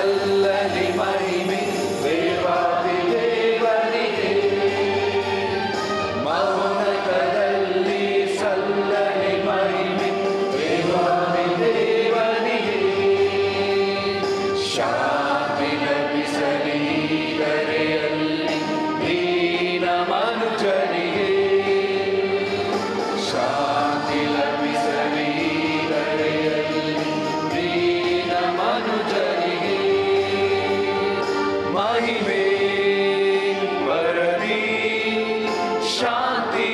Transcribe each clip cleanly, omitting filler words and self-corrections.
ಸಲ್ಲಲಿ ಮಹಿಮೆ ದೇವಾದಿ ದೇವರಿಗೆ. ಮೌನಕದಲ್ಲಿ ಸಲ್ಲಲಿ ಮಹಿಮೆ ದೇವಾದಿ ದೇವರಿಗೆ. ಶಾಂತಿ ಲಭಿಸಲಿ ಕರೆಯಲ್ಲಿ ದೀನ ಮನುಜರಿಗೆ. ಶಾಂತಿ ಲಭಿಸಲಿ ಕರೆಯಲ್ಲಿ ದೀನ ಮನುಜರಿಗೆ. ಮಹಿಮೆ ಬರಲಿ ಶಾಂತಿ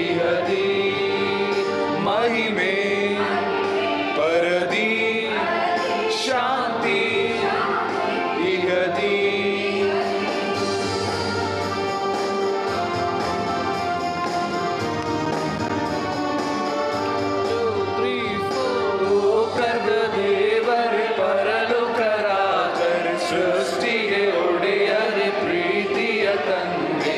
ಇಹದಿ. ಮಹಿಮೆ ಪರದಿ ಶಾಂತಿ ಇಹದಿ. ಪ್ರಭುದೇವರೇ ಪರಲೋಕ ರಾಜರೇ ಸೃಷ್ಟಿಗೆ ಒಡೆಯರೇ ಪ್ರೀತಿಯ ತಂದೆ.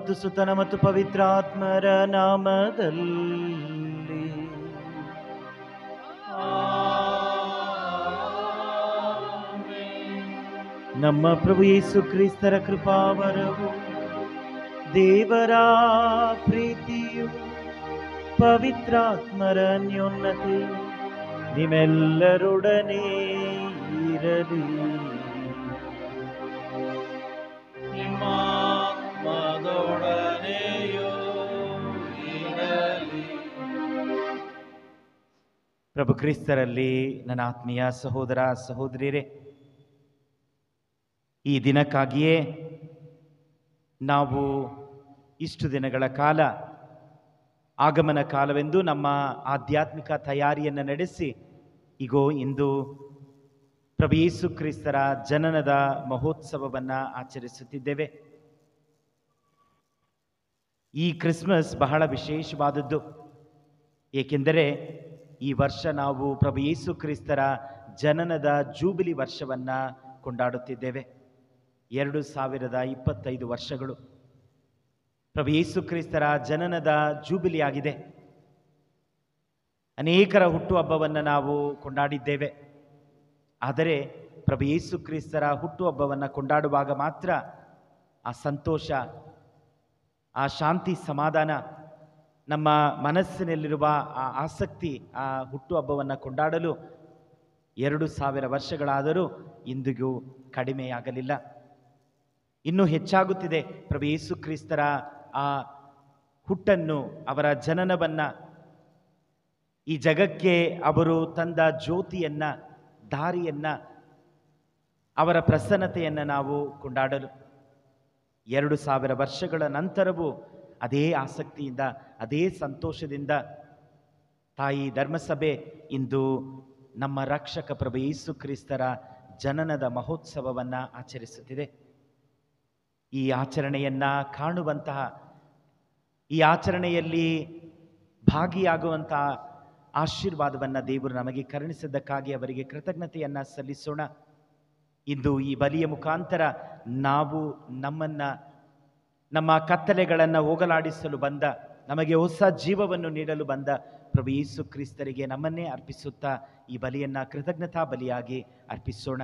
ಮತ್ತು ಸುತನ ಮತ್ತು ಪವಿತ್ರಾತ್ಮರ ನಾಮದಲ್ಲಿ ನಮ್ಮ ಪ್ರಭು ಯೇಸು ಕ್ರಿಸ್ತರ ಕೃಪಾವರವು ದೇವರ ಪ್ರೀತಿಯು ಪವಿತ್ರಾತ್ಮರ ಅನ್ಯೋನ್ಯತೆಯು ನಿಮ್ಮೆಲ್ಲರೊಡನೆ ಇರಲಿ. ಪ್ರಭು ಕ್ರಿಸ್ತರಲ್ಲಿ ನನ್ನ ಆತ್ಮೀಯ ಸಹೋದರ ಸಹೋದರಿಯರೇ, ಈ ದಿನಕ್ಕಾಗಿಯೇ ನಾವು ಇಷ್ಟು ದಿನಗಳ ಕಾಲ ಆಗಮನ ಕಾಲವೆಂದು ನಮ್ಮ ಆಧ್ಯಾತ್ಮಿಕ ತಯಾರಿಯನ್ನು ನಡೆಸಿ ಈಗೋ ಇಂದು ಪ್ರಭು ಯೇಸು ಕ್ರಿಸ್ತರ ಜನನದ ಮಹೋತ್ಸವವನ್ನು ಆಚರಿಸುತ್ತಿದ್ದೇವೆ. ಈ ಕ್ರಿಸ್ಮಸ್ ಬಹಳ ವಿಶೇಷವಾದದ್ದು, ಏಕೆಂದರೆ ಈ ವರ್ಷ ನಾವು ಪ್ರಭು ಯೇಸು ಕ್ರಿಸ್ತರ ಜನನದ ಜೂಬಿಲಿ ವರ್ಷವನ್ನು ಕೊಂಡಾಡುತ್ತಿದ್ದೇವೆ. 2025 ವರ್ಷಗಳು ಪ್ರಭು ಯೇಸು ಕ್ರಿಸ್ತರ ಜನನದ ಜೂಬಿಲಿ ಆಗಿದೆ. ಅನೇಕರ ಹುಟ್ಟುಹಬ್ಬವನ್ನು ನಾವು ಕೊಂಡಾಡಿದ್ದೇವೆ. ಆದರೆ ಪ್ರಭು ಯೇಸು ಕ್ರಿಸ್ತರ ಹುಟ್ಟುಹಬ್ಬವನ್ನು ಕೊಂಡಾಡುವಾಗ ಮಾತ್ರ ಆ ಸಂತೋಷ, ಆ ಶಾಂತಿ, ಸಮಾಧಾನ, ನಮ್ಮ ಮನಸ್ಸಿನಲ್ಲಿರುವ ಆ ಆಸಕ್ತಿ, ಆ ಹುಟ್ಟುಹಬ್ಬವನ್ನು ಕೊಂಡಾಡಲು 2000 ವರ್ಷಗಳಾದರೂ ಇಂದಿಗೂ ಕಡಿಮೆಯಾಗಲಿಲ್ಲ. ಇನ್ನೂ ಹೆಚ್ಚಾಗುತ್ತಿದೆ. ಪ್ರಭು ಯೇಸು ಕ್ರಿಸ್ತರ ಆ ಹುಟ್ಟನ್ನು, ಅವರ ಜನನವನ್ನು, ಈ ಜಗಕ್ಕೆ ಅವರು ತಂದ ಜ್ಯೋತಿಯನ್ನು, ದಾರಿಯನ್ನು, ಅವರ ಪ್ರಸನ್ನತೆಯನ್ನು ನಾವು ಕೊಂಡಾಡಲು 2000 ವರ್ಷಗಳ ನಂತರವೂ ಅದೇ ಆಸಕ್ತಿಯಿಂದ, ಅದೇ ಸಂತೋಷದಿಂದ ತಾಯಿ ಧರ್ಮಸಭೆ ಇಂದು ನಮ್ಮ ರಕ್ಷಕ ಪ್ರಭು ಯೇಸು ಕ್ರಿಸ್ತರ ಜನನದ ಮಹೋತ್ಸವವನ್ನು ಆಚರಿಸುತ್ತಿದೆ. ಈ ಆಚರಣೆಯನ್ನು ಕಾಣುವಂತಹ, ಈ ಆಚರಣೆಯಲ್ಲಿ ಭಾಗಿಯಾಗುವಂತಹ ಆಶೀರ್ವಾದವನ್ನು ದೇವರು ನಮಗೆ ಕರುಣಿಸಿದ್ದಕ್ಕಾಗಿ ಅವರಿಗೆ ಕೃತಜ್ಞತೆಯನ್ನು ಸಲ್ಲಿಸೋಣ. ಇಂದು ಈ ಬಲಿಯ ಮುಖಾಂತರ ನಾವು ನಮ್ಮನ್ನು, ನಮ್ಮ ಕತ್ತಲೆಗಳನ್ನು ಹೋಗಲಾಡಿಸಲು ಬಂದ, ನಮಗೆ ಹೊಸ ಜೀವವನ್ನು ನೀಡಲು ಬಂದ ಪ್ರಭು ಯೇಸು ಕ್ರಿಸ್ತರಿಗೆ ನಮ್ಮನ್ನೇ ಅರ್ಪಿಸುತ್ತಾ ಈ ಬಲಿಯನ್ನು ಕೃತಜ್ಞತಾ ಬಲಿಯಾಗಿ ಅರ್ಪಿಸೋಣ.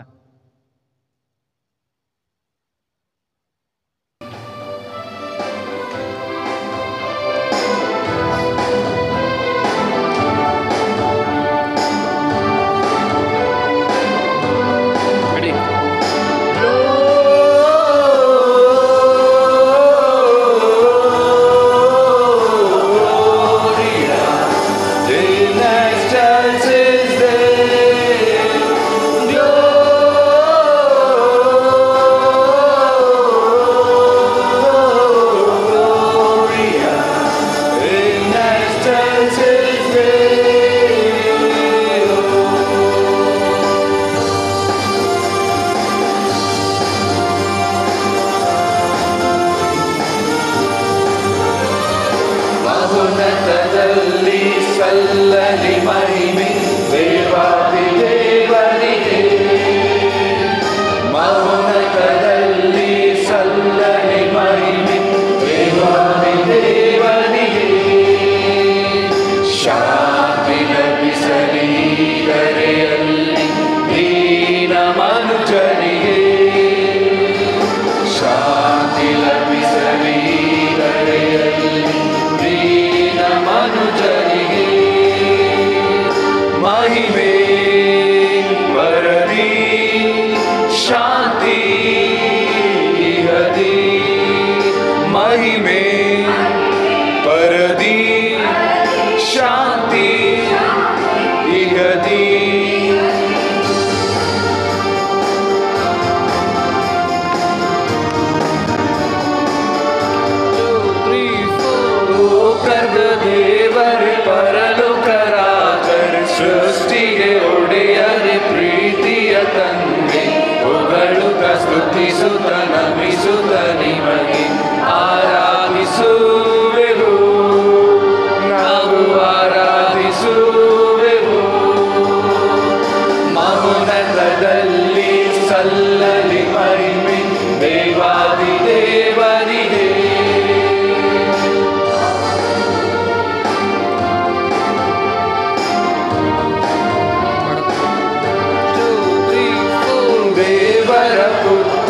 ಸಲ್ಲಲಿ ಮಹಿಮೆ ದೇವಾದಿ ದೇವನಿಗೆ.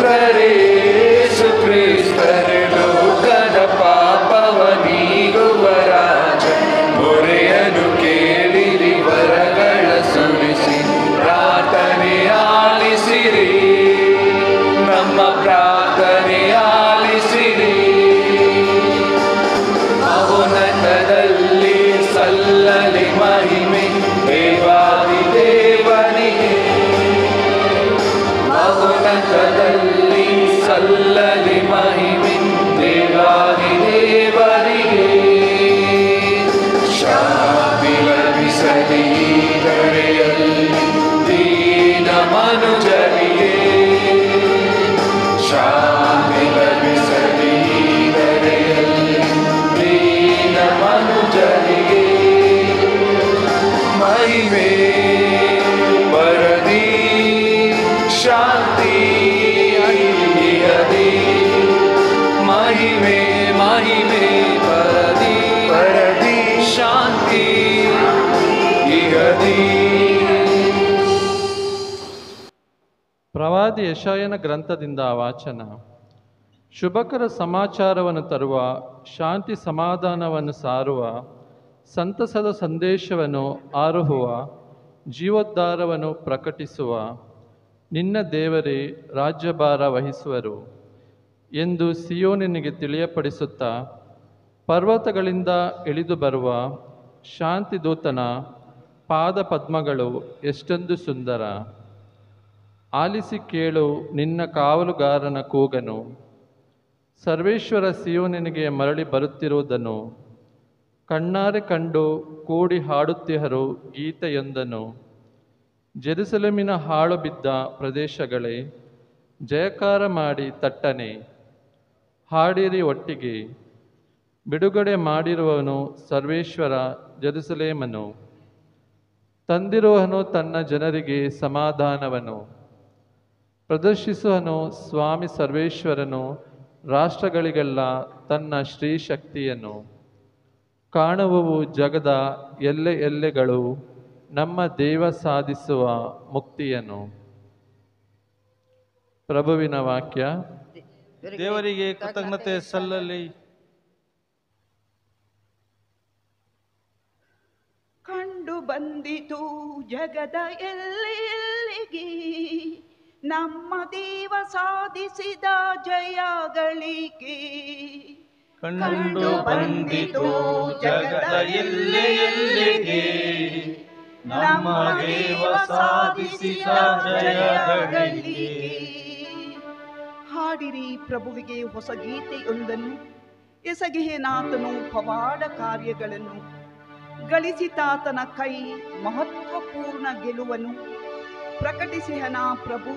ದೇವರೇ ಯೇಸು ಕ್ರಿಸ್ತರೇ ಲೋಕದ ಪಾಪವ ನೀಗುವ ರಾಜ ಮೊರೆಯನ್ನು ಕೇಳಿರಿ ವರಗಳ ಸುರಿಸಿ ಪ್ರಾರ್ಥನೆ ಆಲಿಸಿರಿ ನಮ್ಮ ಪ್ರಾರ್ಥನೆ ಆಲಿಸಿರಿ ಅವನತದಲ್ಲಿ ಸಲ್ಲಲಿ ಮಹಿಮೆ ದೇವಾದಿ ದೇವನಿಗೆ ಅವನತದಲ್ಲಿ ಸಲ್ಲಲಿ ಮಹಿಮೆ ದೇವಾದಿ ದೇವನಿಗೆ ಶಾಂತಿ ಲಭಿಸಲಿ ಧರೆಯಲ್ಲಿ ದೀನ ಮನುಜರಿಗೆ ಶಾಂತಿ ಲಭಿಸಲಿ ಧರೆಯಲ್ಲಿ ದೀನ ಮನುಜರಿಗೆ ಮಹಿಮೆ ಬರದಿ ಶಾಂತಿ ಇಹದಿ ಮಹಿಮೆ ಮಹಿಮೆ ಬರದಿ ಶಾಂತಿ ಇಹದಿ. ಪ್ರವಾದಿ ಯೆಶಾಯನ ಗ್ರಂಥದಿಂದ ವಾಚನ. ಶುಭಕರ ಸಮಾಚಾರವನ್ನು ತರುವ, ಶಾಂತಿ ಸಮಾಧಾನವನ್ನು ಸಾರುವ, ಸಂತಸದ ಸಂದೇಶವನ್ನು ಆರುಹುವ, ಜೀವೋದ್ಧಾರವನ್ನು ಪ್ರಕಟಿಸುವ ನಿನ್ನ ದೇವರೇ ರಾಜ್ಯಭಾರ ವಹಿಸುವರು ಎಂದು ಸಿಯೋನಿನಿಗೆ ತಿಳಿಯಪಡಿಸುತ್ತಾ, ಪರ್ವತಗಳಿಂದ ಇಳಿದು ಬರುವ ಶಾಂತಿದೂತನ ಪಾದ ಪದ್ಮಗಳು ಎಷ್ಟೊಂದು ಸುಂದರ. ಆಲಿಸಿ ಕೇಳು ನಿನ್ನ ಕಾವಲುಗಾರನ ಕೂಗನು, ಸರ್ವೇಶ್ವರ ಸಿಯೋನಿನಿಗೆ ಮರಳಿ ಬರುತ್ತಿರುವುದನ್ನು ಕಣ್ಣಾರೆ ಕಂಡು ಕೂಡಿ ಹಾಡುತ್ತಿಹರು ಗೀತೆಯೊಂದನ್ನು. ಜೆರುಸಲೇಮಿನ ಹಾಳು ಬಿದ್ದ ಪ್ರದೇಶಗಳೇ, ಜಯಕಾರ ಮಾಡಿ ತಟ್ಟನೆ ಹಾಡಿರಿ ಒಟ್ಟಿಗೆ. ಬಿಡುಗಡೆ ಮಾಡಿರುವವನು ಸರ್ವೇಶ್ವರ ಜೆರುಸಲೇಮನು, ತಂದಿರುವವನು ತನ್ನ ಜನರಿಗೆ ಸಮಾಧಾನವನ್ನು. ಪ್ರದರ್ಶಿಸುವನು ಸ್ವಾಮಿ ಸರ್ವೇಶ್ವರನು ರಾಷ್ಟ್ರಗಳಿಗೆಲ್ಲ ತನ್ನ ಶ್ರೀಶಕ್ತಿಯನ್ನು. ಕಾಣುವವು ಜಗದ ಎಲ್ಲೆ ಎಲ್ಲೆಗಳು ನಮ್ಮ ದೇವ ಸಾಧಿಸುವ ಮುಕ್ತಿಯನ್ನು. ಪ್ರಭುವಿನ ವಾಕ್ಯ. ದೇವರಿಗೆ ಕೃತಜ್ಞತೆ ಸಲ್ಲಲಿ. ಕಂಡು ಬಂದಿತು ಜಗದ ಎಲ್ಲೆಲ್ಲಿಗೆ ನಮ್ಮ ದೇವ ಸಾಧಿಸಿದ ಜಯಗಳಿಗೆ. ಕಂಡು ಬಂದಿತು ಜಗದ ಎಲ್ಲೆಲ್ಲಿಗೆ ನಮ್ಮ ದೇವ ಸಾಧಿಸಿದ ಜಯಗಳಿಗೆ. ಹಾಡಿರಿ ಪ್ರಭುವಿಗೆ ಹೊಸ ಗೀತೆಯೊಂದನ್ನು, ಎಸಗಿಹೇನಾತನು ಪವಾಡ ಕಾರ್ಯಗಳನ್ನು. ಗಳಿಸಿತಾತನ ಕೈ ಮಹತ್ವಪೂರ್ಣ ಗೆಲುವನ್ನು. ಪ್ರಕಟಿಸಿಹನ ಪ್ರಭು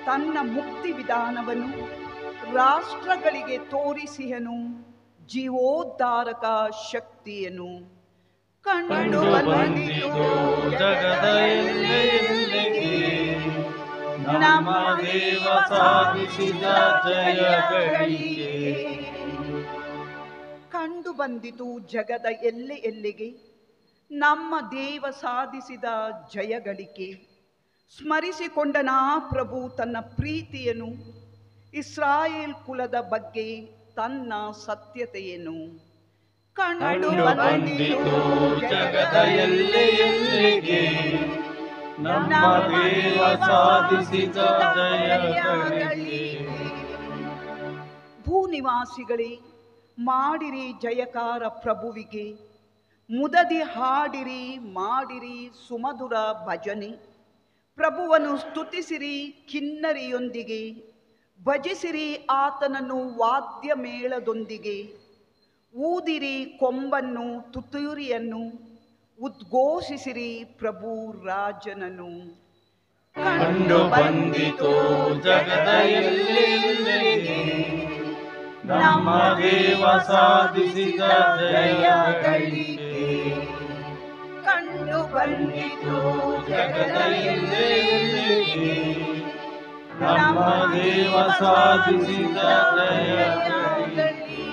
ತನ್ನ ಮುಕ್ತಿ ವಿಧಾನವನ್ನು. ರಾಷ್ಟ್ರಗಳಿಗೆ ತೋರಿಸಿಹನು ಜೀವೋದ್ಧಾರಕ ಶಕ್ತಿಯನ್ನು. ಕಂಡು ಬಂದಿತು ಜಗದ ಎಲ್ಲೆಲ್ಲಿಗೆ ನಮ್ಮ ದೇವ ಸಾಧಿಸಿದ ಜಯಗಳಿಗೆ. ಕಂಡು ಬಂದಿತು ಜಗದ ಎಲ್ಲೆಲ್ಲಿಗೆ ನಮ್ಮ ದೇವ ಸಾಧಿಸಿದ ಜಯಗಳಿಕೆ. ಸ್ಮರಿಸಿಕೊಂಡನ ಪ್ರಭು ತನ್ನ ಪ್ರೀತಿಯನ್ನು, ಇಸ್ರಾಯೇಲ್ ಕುಲದ ಬಗ್ಗೆ ತನ್ನ ಸತ್ಯತೆಯನ್ನು. ಕಂಡು ಬಂದಿತು ಜಗದ ಎಲ್ಲೆಲ್ಲಿಗೆ ನಮ್ಮ ದೇವ ಸಾಧಿಸಿದ ಜಯಗಳಿಗೆ. ಭೂನಿವಾಸಿಗಳೇ, ಮಾಡಿರಿ ಜಯಕಾರ ಪ್ರಭುವಿಗೆ. ಮುದದಿ ಹಾಡಿರಿ, ಮಾಡಿರಿ ಸುಮಧುರ ಭಜನೆ. ಪ್ರಭುವನ್ನು ಸ್ತುತಿಸಿರಿ ಕಿನ್ನರಿಯೊಂದಿಗೆ. ಭಜಿಸಿರಿ ಆತನನ್ನು ವಾದ್ಯ ಮೇಳದೊಂದಿಗೆ. ಊದಿರಿ ಕೊಂಬನ್ನು ತುತ್ತೂರಿಯನ್ನು. ಉದ್ಘೋಷಿಸಿರಿ ಪ್ರಭು ರಾಜನನ್ನು. ಕಂಡು ಬಂದಿತು ಜಗದ ಎಲ್ಲೆಲ್ಲಿಗೆ ನಮ್ಮ ದೇವ ಸಾಧಿಸಿದ ಜಯಗಳಿಗೆ. ಕಂಡು ಬಂದಿತು ಜಗದ ಎಲ್ಲೆಲ್ಲಿಗೆ ನಮ್ಮ ದೇವ ಸಾಧಿಸಿದ ಜಯಗಳಿಗೆ.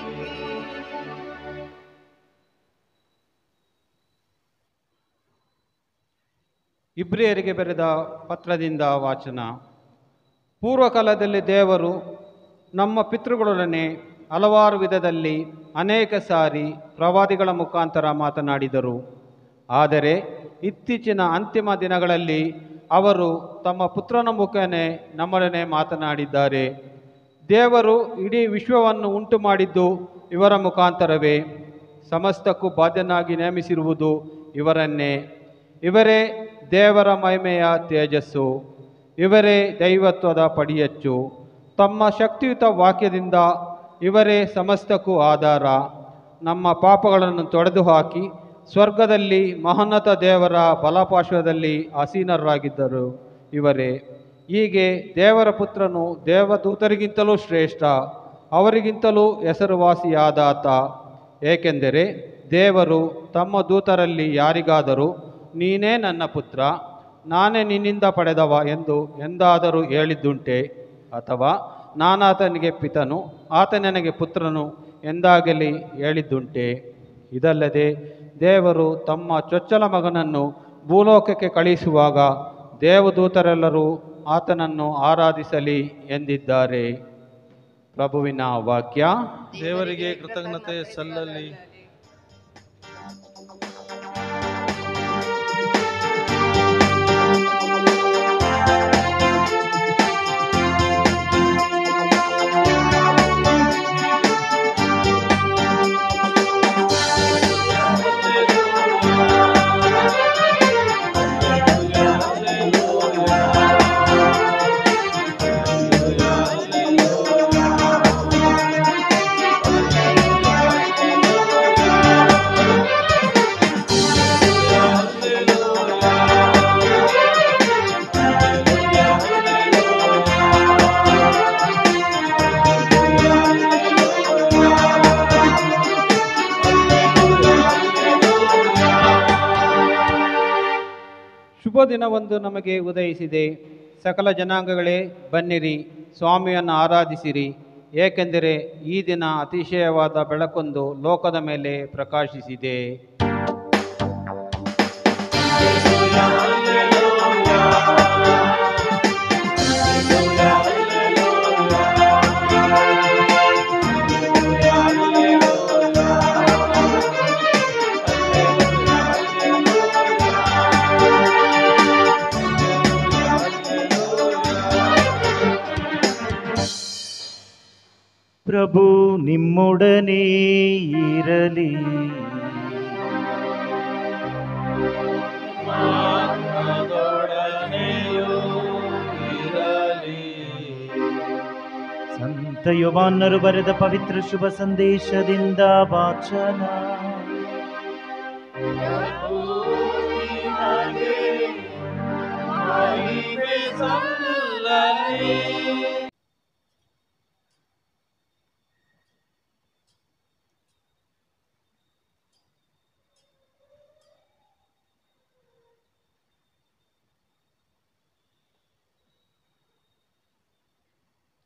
ಇಬ್ರಿಯರಿಗೆ ಬರೆದ ಪತ್ರದಿಂದ ವಾಚನ. ಪೂರ್ವಕಾಲದಲ್ಲಿ ದೇವರು ನಮ್ಮ ಪಿತೃಗಳೊಡನೆ ಹಲವಾರು ವಿಧದಲ್ಲಿ ಅನೇಕ ಸಾರಿ ಪ್ರವಾದಿಗಳ ಮುಖಾಂತರ ಮಾತನಾಡಿದರು. ಆದರೆ ಇತ್ತೀಚಿನ ಅಂತಿಮ ದಿನಗಳಲ್ಲಿ ಅವರು ತಮ್ಮ ಪುತ್ರನ ಮುಖೇನೆ ನಮ್ಮೊಡನೆ ಮಾತನಾಡಿದ್ದಾರೆ. ದೇವರು ಇಡೀ ವಿಶ್ವವನ್ನು ಉಂಟು ಮಾಡಿದ್ದು ಇವರ ಮುಖಾಂತರವೇ. ಸಮಸ್ತಕ್ಕೂ ಬಾಧ್ಯನಾಗಿ ನೇಮಿಸಿರುವುದು ಇವರನ್ನೇ. ಇವರೇ ದೇವರ ಮಹಿಮೆಯ ತೇಜಸ್ಸು, ಇವರೇ ದೈವತ್ವದ ಪಡಿಯಚ್ಚು. ತಮ್ಮ ಶಕ್ತಿಯುತ ವಾಕ್ಯದಿಂದ ಇವರೇ ಸಮಸ್ತಕ್ಕೂ ಆಧಾರ. ನಮ್ಮ ಪಾಪಗಳನ್ನು ತೊಡೆದು ಹಾಕಿ ಸ್ವರ್ಗದಲ್ಲಿ ಮಹೋನ್ನತ ದೇವರ ಬಲಪಾರ್ಶ್ವದಲ್ಲಿ ಆಸೀನರಾಗಿದ್ದರು ಇವರೇ. ಹೀಗೆ ದೇವರ ಪುತ್ರನು ದೇವದೂತರಿಗಿಂತಲೂ ಶ್ರೇಷ್ಠ, ಅವರಿಗಿಂತಲೂ ಹೆಸರುವಾಸಿಯಾದಾತ. ಏಕೆಂದರೆ ದೇವರು ತಮ್ಮ ದೂತರಲ್ಲಿ ಯಾರಿಗಾದರೂ ನೀನೇ ನನ್ನ ಪುತ್ರ, ನಾನೇ ನಿನ್ನಿಂದ ಪಡೆದವ ಎಂದು ಎಂದಾದರೂ ಹೇಳಿದ್ದುಂಟೆ? ಅಥವಾ ನಾನಾತನಿಗೆ ಪಿತನು, ಆತ ನನಗೆ ಪುತ್ರನು ಎಂದಾಗಲಿ ಹೇಳಿದ್ದುಂಟೆ? ಇದಲ್ಲದೆ ದೇವರು ತಮ್ಮ ಚೊಚ್ಚಲ ಮಗನನ್ನು ಭೂಲೋಕಕ್ಕೆ ಕಳುಹಿಸುವಾಗ ದೇವದೂತರೆಲ್ಲರೂ ಆತನನ್ನು ಆರಾಧಿಸಲಿ ಎಂದಿದ್ದಾರೆ. ಪ್ರಭುವಿನ ವಾಕ್ಯ. ದೇವರಿಗೆ ಕೃತಜ್ಞತೆ ಸಲ್ಲಲಿ. ಶುಭ ದಿನವೊಂದು ನಮಗೆ ಉದಯಿಸಿದೆ. ಸಕಲ ಜನಾಂಗಗಳೇ ಬನ್ನಿರಿ, ಸ್ವಾಮಿಯನ್ನು ಆರಾಧಿಸಿರಿ. ಏಕೆಂದರೆ ಈ ದಿನ ಅತಿಶಯವಾದ ಬೆಳಕೊಂದು ಲೋಕದ ಮೇಲೆ ಪ್ರಕಾಶಿಸಿದೆ. ಪ್ರಭು ನಿಮ್ಮೊಡನೆ ಇರಲಿ. ಸಂತ ಯೋಹಾನರು ಬರೆದ ಪವಿತ್ರ ಶುಭ ಸಂದೇಶದಿಂದ ವಾಚನ.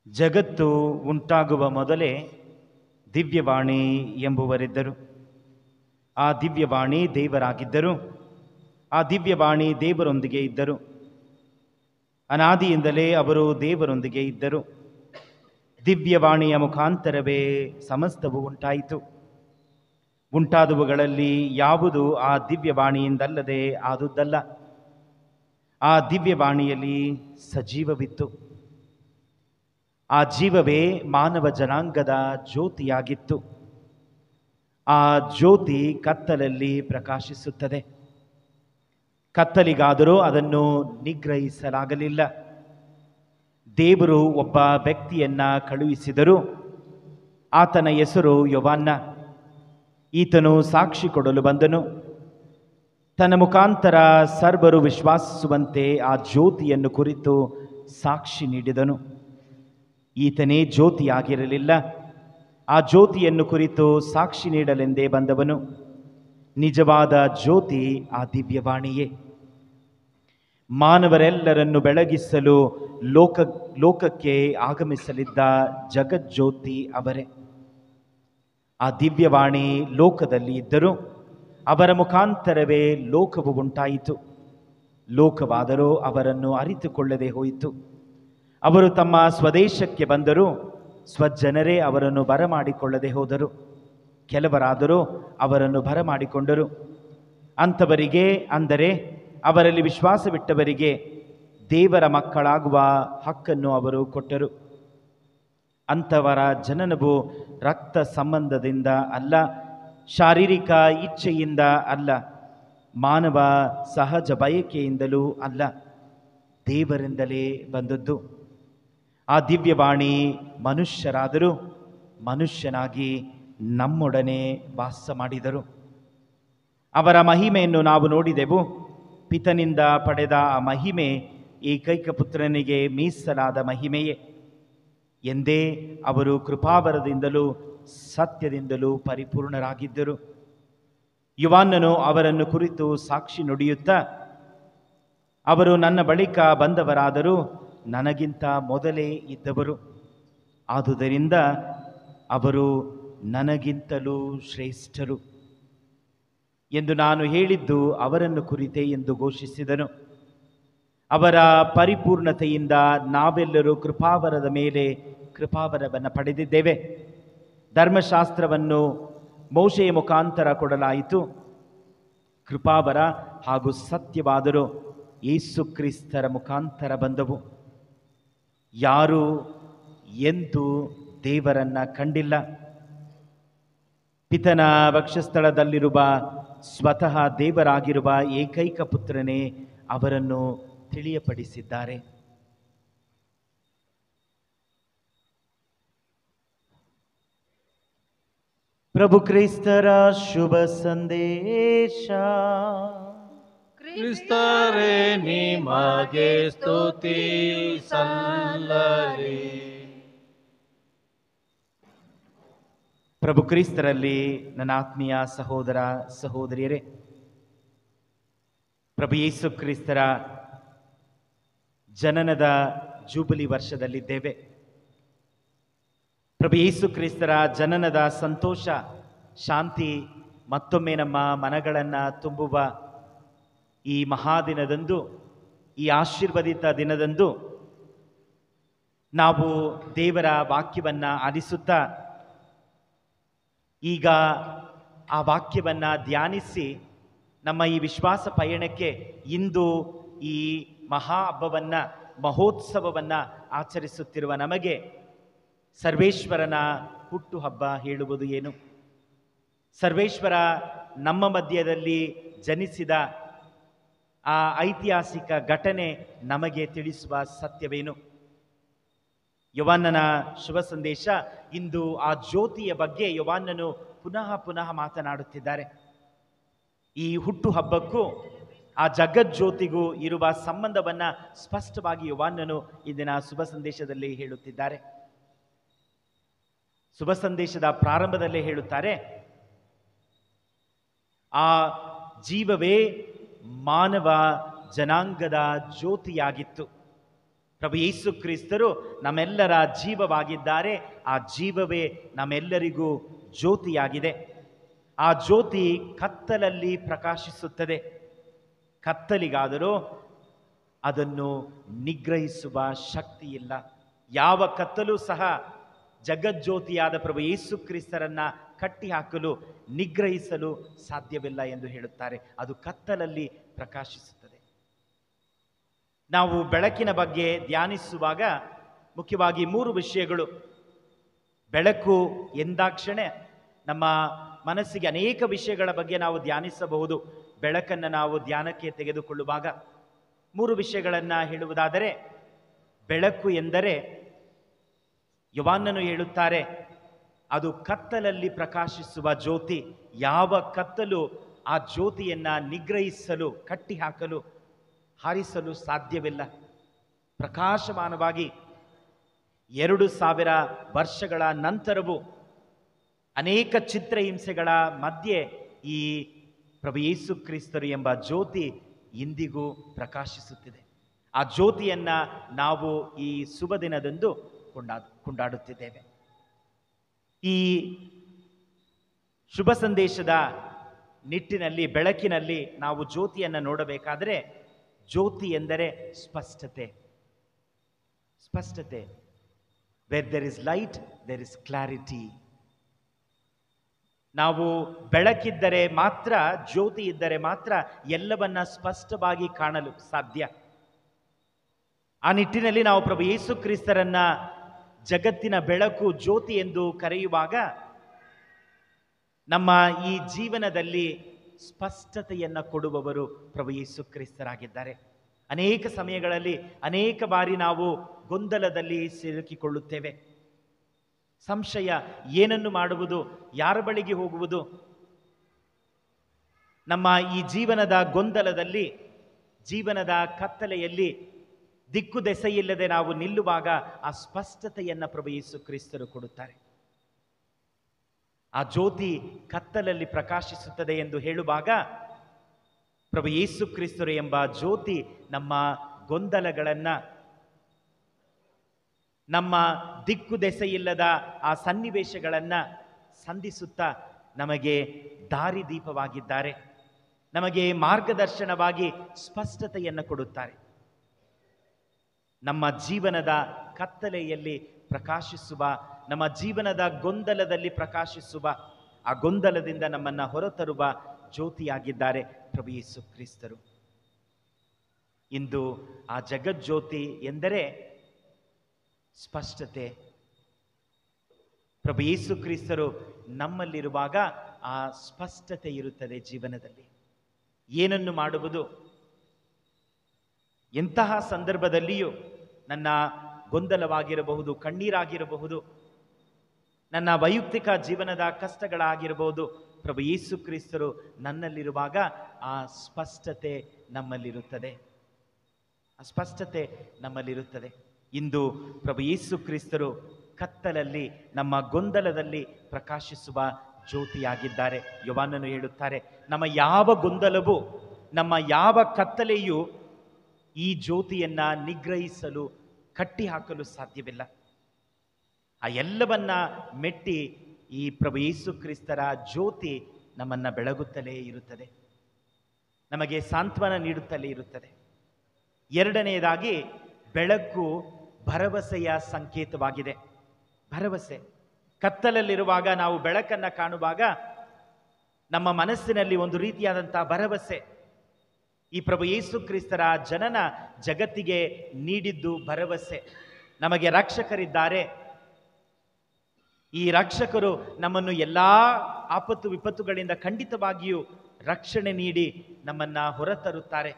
ಜಗತ್ತು ಉಂಟಾಗುವ ಮೊದಲೇ ದಿವ್ಯವಾಣಿ ಎಂಬುವರಿದ್ದರು. ಆ ದಿವ್ಯವಾಣಿ ದೇವರಾಗಿದ್ದರು. ಆ ದಿವ್ಯವಾಣಿ ದೇವರೊಂದಿಗೆ ಇದ್ದರು. ಅನಾದಿಯಿಂದಲೇ ಅವರು ದೇವರೊಂದಿಗೆ ಇದ್ದರು. ದಿವ್ಯವಾಣಿಯ ಮುಖಾಂತರವೇ ಸಮಸ್ತವು ಉಂಟಾಯಿತು. ಉಂಟಾದವುಗಳಲ್ಲಿ ಯಾವುದು ಆ ದಿವ್ಯವಾಣಿಯಿಂದಲ್ಲದೆ ಆದುದಲ್ಲ. ಆ ದಿವ್ಯವಾಣಿಯಲ್ಲಿ ಸಜೀವವಿತ್ತು. ಆ ಜೀವವೇ ಮಾನವ ಜನಾಂಗದ ಜ್ಯೋತಿಯಾಗಿತ್ತು. ಆ ಜ್ಯೋತಿ ಕತ್ತಲಲ್ಲಿ ಪ್ರಕಾಶಿಸುತ್ತದೆ. ಕತ್ತಲಿಗಾದರೂ ಅದನ್ನು ನಿಗ್ರಹಿಸಲಾಗಲಿಲ್ಲ. ದೇವರು ಒಬ್ಬ ವ್ಯಕ್ತಿಯನ್ನ ಕಳುಹಿಸಿದರು. ಆತನ ಹೆಸರು ಯೋಹಾನ. ಈತನು ಸಾಕ್ಷಿ ಕೊಡಲು ಬಂದನು. ತನ್ನ ಮುಖಾಂತರ ಸರ್ವರು ವಿಶ್ವಾಸಿಸುವಂತೆ ಆ ಜ್ಯೋತಿಯನ್ನು ಕುರಿತು ಸಾಕ್ಷಿ ನೀಡಿದನು. ಈತನೇ ಜ್ಯೋತಿಯಾಗಿರಲಿಲ್ಲ, ಆ ಜ್ಯೋತಿಯನ್ನು ಕುರಿತು ಸಾಕ್ಷಿ ನೀಡಲೆಂದೇ ಬಂದವನು. ನಿಜವಾದ ಜ್ಯೋತಿ ಆ ದಿವ್ಯವಾಣಿಯೇ. ಮಾನವರೆಲ್ಲರನ್ನು ಬೆಳಗಿಸಲು ಲೋಕಕ್ಕೆ ಆಗಮಿಸಲಿದ್ದ ಜಗಜ್ಯೋತಿ ಅವರೇ. ಆ ದಿವ್ಯವಾಣಿ ಲೋಕದಲ್ಲಿ ಇದ್ದರು. ಅವರ ಮುಖಾಂತರವೇ ಲೋಕವು ಉಂಟಾಯಿತು. ಲೋಕವಾದರೂ ಅವರನ್ನು ಅರಿತುಕೊಳ್ಳದೆ ಹೋಯಿತು. ಅವರು ತಮ್ಮ ಸ್ವದೇಶಕ್ಕೆ ಬಂದರೂ ಸ್ವಜನರೇ ಅವರನ್ನು ಬರಮಾಡಿಕೊಳ್ಳದೆ ಹೋದರು. ಕೆಲವರಾದರೂ ಅವರನ್ನು ಬರಮಾಡಿಕೊಂಡರು. ಅಂಥವರಿಗೆ, ಅಂದರೆ ಅವರಲ್ಲಿ ವಿಶ್ವಾಸವಿಟ್ಟವರಿಗೆ ದೇವರ ಮಕ್ಕಳಾಗುವ ಹಕ್ಕನ್ನು ಅವರು ಕೊಟ್ಟರು. ಅಂಥವರ ಜನನವು ರಕ್ತ ಸಂಬಂಧದಿಂದ ಅಲ್ಲ, ಶಾರೀರಿಕ ಇಚ್ಛೆಯಿಂದ ಅಲ್ಲ, ಮಾನವ ಸಹಜ ಬಯಕೆಯಿಂದಲೂ ಅಲ್ಲ, ದೇವರಿಂದಲೇ ಬಂದದ್ದು. ಆ ದಿವ್ಯವಾಣಿ ಮನುಷ್ಯರಾದರೂ ಮನುಷ್ಯನಾಗಿ ನಮ್ಮೊಡನೆ ವಾಸ ಮಾಡಿದರು. ಅವರ ಮಹಿಮೆಯನ್ನು ನಾವು ನೋಡಿದೆವು. ಪಿತನಿಂದ ಪಡೆದ ಆ ಮಹಿಮೆ ಏಕೈಕ ಪುತ್ರನಿಗೆ ಮೀಸಲಾದ ಮಹಿಮೆಯೇ ಎಂದೇ ಅವರು ಕೃಪಾವರದಿಂದಲೂ ಸತ್ಯದಿಂದಲೂ ಪರಿಪೂರ್ಣರಾಗಿದ್ದರು. ಯೋಹಾನನು ಅವರನ್ನು ಕುರಿತು ಸಾಕ್ಷಿ ನುಡಿಯುತ್ತಾ, ಅವರು ನನ್ನ ಬಳಿಕ ಬಂದವರಾದರೂ ನನಗಿಂತ ಮೊದಲೇ ಇದ್ದವರು, ಆದುದರಿಂದ ಅವರು ನನಗಿಂತಲೂ ಶ್ರೇಷ್ಠರು ಎಂದು ನಾನು ಹೇಳಿದ್ದು ಅವರನ್ನು ಕುರಿತೇ ಎಂದು ಘೋಷಿಸಿದನು. ಅವರ ಪರಿಪೂರ್ಣತೆಯಿಂದ ನಾವೆಲ್ಲರೂ ಕೃಪಾವರದ ಮೇಲೆ ಕೃಪಾವರವನ್ನು ಪಡೆದಿದ್ದೇವೆ. ಧರ್ಮಶಾಸ್ತ್ರವನ್ನು ಮೋಶೆಯ ಮುಖಾಂತರ ಕೊಡಲಾಯಿತು. ಕೃಪಾವರ ಹಾಗೂ ಸತ್ಯವಾದರೂ ಯೇಸು ಕ್ರಿಸ್ತರ ಮುಖಾಂತರ ಬಂದವು. ಯಾರೂ ಎಂದೂ ದೇವರನ್ನ ಕಂಡಿಲ್ಲ. ಪಿತನ ವಕ್ಷಸ್ಥಳದಲ್ಲಿರುವ ಸ್ವತಃ ದೇವರಾಗಿರುವ ಏಕೈಕ ಪುತ್ರನೇ ಅವರನ್ನು ತಿಳಿಯಪಡಿಸಿದ್ದಾರೆ. ಪ್ರಭು ಕ್ರಿಸ್ತರ ಶುಭ ಸಂದೇಶ. ಕ್ರಿಸ್ತರೇ ನಿಮಗೆ ಸ್ತುತಿ ಸಲ್ಲಲಿ. ಪ್ರಭು ಕ್ರಿಸ್ತರಲ್ಲಿ ನನ್ನ ಆತ್ಮೀಯ ಸಹೋದರ ಸಹೋದರಿಯರೇ, ಪ್ರಭು ಯೇಸು ಕ್ರಿಸ್ತರ ಜನನದ ಜೂಬಿಲಿ ವರ್ಷದಲ್ಲಿದ್ದೇವೆ. ಪ್ರಭು ಯೇಸು ಕ್ರಿಸ್ತರ ಜನನದ ಸಂತೋಷ, ಶಾಂತಿ ಮತ್ತೊಮ್ಮೆ ನಮ್ಮ ಮನಗಳನ್ನು ತುಂಬುವ ಈ ಮಹಾದಿನದಂದು, ಈ ಆಶೀರ್ವದಿತ ದಿನದಂದು ನಾವು ದೇವರ ವಾಕ್ಯವನ್ನು ಆಲಿಸುತ್ತಾ ಈಗ ಆ ವಾಕ್ಯವನ್ನು ಧ್ಯಾನಿಸಿ ನಮ್ಮ ಈ ವಿಶ್ವಾಸ ಪಯಣಕ್ಕೆ ಇಂದು ಈ ಮಹಾ ಹಬ್ಬವನ್ನು, ಮಹೋತ್ಸವವನ್ನು ಆಚರಿಸುತ್ತಿರುವ ನಮಗೆ ಸರ್ವೇಶ್ವರನ ಹುಟ್ಟುಹಬ್ಬ ಹೇಳುವುದು ಏನು? ಸರ್ವೇಶ್ವರ ನಮ್ಮ ಮಧ್ಯದಲ್ಲಿ ಜನಿಸಿದ ಆ ಐತಿಹಾಸಿಕ ಘಟನೆ ನಮಗೆ ತಿಳಿಸುವ ಸತ್ಯವೇನು? ಯೋಹಾನನ ಶುಭ ಸಂದೇಶ ಇಂದು ಆ ಜ್ಯೋತಿಯ ಬಗ್ಗೆ ಯೋಹಾನನು ಪುನಃ ಮಾತನಾಡುತ್ತಿದ್ದಾರೆ. ಈ ಹುಟ್ಟು ಹಬ್ಬಕ್ಕೂ ಆ ಜಗಜ್ಯೋತಿಗೂ ಇರುವ ಸಂಬಂಧವನ್ನ ಸ್ಪಷ್ಟವಾಗಿ ಯೋಹಾನನು ಇಂದಿನ ಶುಭ ಸಂದೇಶದಲ್ಲಿ ಹೇಳುತ್ತಿದ್ದಾರೆ. ಶುಭ ಸಂದೇಶದ ಪ್ರಾರಂಭದಲ್ಲೇ ಹೇಳುತ್ತಾರೆ, ಆ ಜೀವವೇ ಮಾನವ ಜನಾಂಗದ ಜ್ಯೋತಿಯಾಗಿತ್ತು. ಪ್ರಭು ಯೇಸು ಕ್ರಿಸ್ತರು ನಮ್ಮೆಲ್ಲರ ಜೀವವಾಗಿದ್ದಾರೆ. ಆ ಜೀವವೇ ನಮ್ಮೆಲ್ಲರಿಗೂ ಜ್ಯೋತಿಯಾಗಿದೆ. ಆ ಜ್ಯೋತಿ ಕತ್ತಲಲ್ಲಿ ಪ್ರಕಾಶಿಸುತ್ತದೆ. ಕತ್ತಲಿಗಾದರೂ ಅದನ್ನು ನಿಗ್ರಹಿಸುವ ಶಕ್ತಿ ಇಲ್ಲ. ಯಾವ ಕತ್ತಲೂ ಸಹ ಜಗಜ್ಯೋತಿಯಾದ ಪ್ರಭು ಯೇಸು ಕ್ರಿಸ್ತರನ್ನ ಕಟ್ಟಿಹಾಕಲು, ನಿಗ್ರಹಿಸಲು ಸಾಧ್ಯವಿಲ್ಲ ಎಂದು ಹೇಳುತ್ತಾರೆ. ಅದು ಕತ್ತಲಲ್ಲಿ ಪ್ರಕಾಶಿಸುತ್ತದೆ. ನಾವು ಬೆಳಕಿನ ಬಗ್ಗೆ ಧ್ಯಾನಿಸುವಾಗ ಮುಖ್ಯವಾಗಿ 3 ವಿಷಯಗಳು. ಬೆಳಕು ಎಂದಾಕ್ಷಣ ನಮ್ಮ ಮನಸ್ಸಿಗೆ ಅನೇಕ ವಿಷಯಗಳ ಬಗ್ಗೆ ನಾವು ಧ್ಯಾನಿಸಬಹುದು. ಬೆಳಕನ್ನು ನಾವು ಧ್ಯಾನಕ್ಕೆ ತೆಗೆದುಕೊಳ್ಳುವಾಗ 3 ವಿಷಯಗಳನ್ನು ಹೇಳುವುದಾದರೆ, ಬೆಳಕು ಎಂದರೆ ಯೋಹಾನನು ಹೇಳುತ್ತಾರೆ, ಅದು ಕತ್ತಲಲ್ಲಿ ಪ್ರಕಾಶಿಸುವ ಜ್ಯೋತಿ. ಯಾವ ಕತ್ತಲು ಆ ಜ್ಯೋತಿಯನ್ನು ನಿಗ್ರಹಿಸಲು, ಕಟ್ಟಿಹಾಕಲು, ಹಾರಿಸಲು ಸಾಧ್ಯವಿಲ್ಲ. ಪ್ರಕಾಶಮಾನವಾಗಿ 2000 ವರ್ಷಗಳ ನಂತರವೂ ಅನೇಕ ಚಿತ್ರಹಿಂಸೆಗಳ ಮಧ್ಯೆ ಈ ಪ್ರಭು ಯೇಸು ಕ್ರಿಸ್ತರು ಎಂಬ ಜ್ಯೋತಿ ಇಂದಿಗೂ ಪ್ರಕಾಶಿಸುತ್ತಿದೆ. ಆ ಜ್ಯೋತಿಯನ್ನು ನಾವು ಈ ಶುಭ ದಿನದಂದು ಕೊಂಡಾಡುತ್ತಿದ್ದೇವೆ. ಈ ಶುಭ ಸಂದೇಶದ ನಿಟ್ಟಿನಲ್ಲಿ, ಬೆಳಕಿನಲ್ಲಿ ನಾವು ಜ್ಯೋತಿಯನ್ನು ನೋಡಬೇಕಾದರೆ, ಜ್ಯೋತಿ ಎಂದರೆ ಸ್ಪಷ್ಟತೆ. ಸ್ಪಷ್ಟತೆ. Where there is light there is clarity. ನಾವು ಬೆಳಕಿದ್ದರೆ ಮಾತ್ರ, ಜ್ಯೋತಿ ಇದ್ದರೆ ಮಾತ್ರ ಎಲ್ಲವನ್ನ ಸ್ಪಷ್ಟವಾಗಿ ಕಾಣಲು ಸಾಧ್ಯ. ಆ ನಿಟ್ಟಿನಲ್ಲಿ ನಾವು ಪ್ರಭು ಯೇಸು ಕ್ರಿಸ್ತರನ್ನ ಜಗತ್ತಿನ ಬೆಳಕು, ಜ್ಯೋತಿ ಎಂದು ಕರೆಯುವಾಗ ನಮ್ಮ ಈ ಜೀವನದಲ್ಲಿ ಸ್ಪಷ್ಟತೆಯನ್ನು ಕೊಡುವವರು ಪ್ರಭು ಯೇಸು ಕ್ರಿಸ್ತರಾಗಿದ್ದಾರೆ. ಅನೇಕ ಸಮಯಗಳಲ್ಲಿ ಅನೇಕ ಬಾರಿ ನಾವು ಗೊಂದಲದಲ್ಲಿ ಸಿಲುಕಿಕೊಳ್ಳುತ್ತೇವೆ. ಸಂಶಯ, ಏನನ್ನು ಮಾಡುವುದು, ಯಾರ ಬಳಿಗೆ ಹೋಗುವುದು? ನಮ್ಮ ಈ ಜೀವನದ ಗೊಂದಲದಲ್ಲಿ, ಜೀವನದ ಕತ್ತಲೆಯಲ್ಲಿ ದಿಕ್ಕು ದೆಸೆಯಿಲ್ಲದೆ ನಾವು ನಿಲ್ಲುವಾಗ ಆ ಸ್ಪಷ್ಟತೆಯನ್ನು ಪ್ರಭು ಯೇಸು ಕ್ರಿಸ್ತರು ಕೊಡುತ್ತಾರೆ. ಆ ಜ್ಯೋತಿ ಕತ್ತಲಲ್ಲಿ ಪ್ರಕಾಶಿಸುತ್ತದೆ ಎಂದು ಹೇಳುವಾಗ ಪ್ರಭು ಯೇಸು ಕ್ರಿಸ್ತರು ಎಂಬ ಜ್ಯೋತಿ ನಮ್ಮ ಗೊಂದಲಗಳನ್ನು, ನಮ್ಮ ದಿಕ್ಕು ದೆಸೆಯಿಲ್ಲದ ಆ ಸನ್ನಿವೇಶಗಳನ್ನು ಸಂಧಿಸುತ್ತಾ ನಮಗೆ ದಾರಿದೀಪವಾಗಿದ್ದಾರೆ, ನಮಗೆ ಮಾರ್ಗದರ್ಶನವಾಗಿ ಸ್ಪಷ್ಟತೆಯನ್ನು ಕೊಡುತ್ತಾರೆ. ನಮ್ಮ ಜೀವನದ ಕತ್ತಲೆಯಲ್ಲಿ ಪ್ರಕಾಶಿಸುವ, ನಮ್ಮ ಜೀವನದ ಗೊಂದಲದಲ್ಲಿ ಪ್ರಕಾಶಿಸುವ, ಆ ಗೊಂದಲದಿಂದ ನಮ್ಮನ್ನು ಹೊರತರುವ ಜ್ಯೋತಿಯಾಗಿದ್ದಾರೆ ಪ್ರಭು ಯೇಸು ಕ್ರಿಸ್ತರು. ಇಂದು ಆ ಜಗಜ್ಯೋತಿ ಎಂದರೆ ಸ್ಪಷ್ಟತೆ. ಪ್ರಭು ಯೇಸು ಕ್ರಿಸ್ತರು ನಮ್ಮಲ್ಲಿರುವಾಗ ಆ ಸ್ಪಷ್ಟತೆ ಇರುತ್ತದೆ ಜೀವನದಲ್ಲಿ. ಏನನ್ನು ಮಾಡುವುದು? ಎಂತಹ ಸಂದರ್ಭದಲ್ಲಿಯೂ ನನ್ನ ಗೊಂದಲವಾಗಿರಬಹುದು, ಕಣ್ಣೀರಾಗಿರಬಹುದು, ನನ್ನ ವೈಯಕ್ತಿಕ ಜೀವನದ ಕಷ್ಟಗಳಾಗಿರಬಹುದು, ಪ್ರಭು ಯೇಸು ಕ್ರಿಸ್ತರು ನನ್ನಲ್ಲಿರುವಾಗ ಆ ಸ್ಪಷ್ಟತೆ ನಮ್ಮಲ್ಲಿರುತ್ತದೆ, ಆ ಸ್ಪಷ್ಟತೆ ನಮ್ಮಲ್ಲಿರುತ್ತದೆ. ಇಂದು ಪ್ರಭು ಯೇಸು ಕ್ರಿಸ್ತರು ಕತ್ತಲಲ್ಲಿ, ನಮ್ಮ ಗೊಂದಲದಲ್ಲಿ ಪ್ರಕಾಶಿಸುವ ಜ್ಯೋತಿಯಾಗಿದ್ದಾರೆ. ಯೋಹಾನನು ಹೇಳುತ್ತಾರೆ, ನಮ್ಮ ಯಾವ ಗೊಂದಲವೂ, ನಮ್ಮ ಯಾವ ಕತ್ತಲೆಯೂ ಈ ಜ್ಯೋತಿಯನ್ನ ನಿಗ್ರಹಿಸಲು, ಕಟ್ಟಿ ಹಾಕಲು ಸಾಧ್ಯವಿಲ್ಲ. ಆ ಎಲ್ಲವನ್ನ ಮೆಟ್ಟಿ ಈ ಪ್ರಭು ಯೇಸು ಕ್ರಿಸ್ತರ ಜ್ಯೋತಿ ನಮ್ಮನ್ನ ಬೆಳಗುತ್ತಲೇ ಇರುತ್ತದೆ, ನಮಗೆ ಸಾಂತ್ವನ ನೀಡುತ್ತಲೇ ಇರುತ್ತದೆ. ಎರಡನೆಯದಾಗಿ, ಬೆಳಕು ಭರವಸೆಯ ಸಂಕೇತವಾಗಿದೆ. ಭರವಸೆ. ಕತ್ತಲಲ್ಲಿರುವಾಗ ನಾವು ಬೆಳಕನ್ನು ಕಾಣುವಾಗ ನಮ್ಮ ಮನಸ್ಸಿನಲ್ಲಿ ಒಂದು ರೀತಿಯಾದಂತಹ ಭರವಸೆ. ಈ ಪ್ರಭು ಯೇಸು ಕ್ರಿಸ್ತರ ಜನನ ಜಗತ್ತಿಗೆ ನೀಡಿದ್ದು ಭರವಸೆ. ನಮಗೆ ರಕ್ಷಕರಿದ್ದಾರೆ. ಈ ರಕ್ಷಕರು ನಮ್ಮನ್ನು ಎಲ್ಲ ಆಪತ್ತು ವಿಪತ್ತುಗಳಿಂದ ಖಂಡಿತವಾಗಿಯೂ ರಕ್ಷಣೆ ನೀಡಿ ನಮ್ಮನ್ನ ಹೊರತರುತ್ತಾರೆ.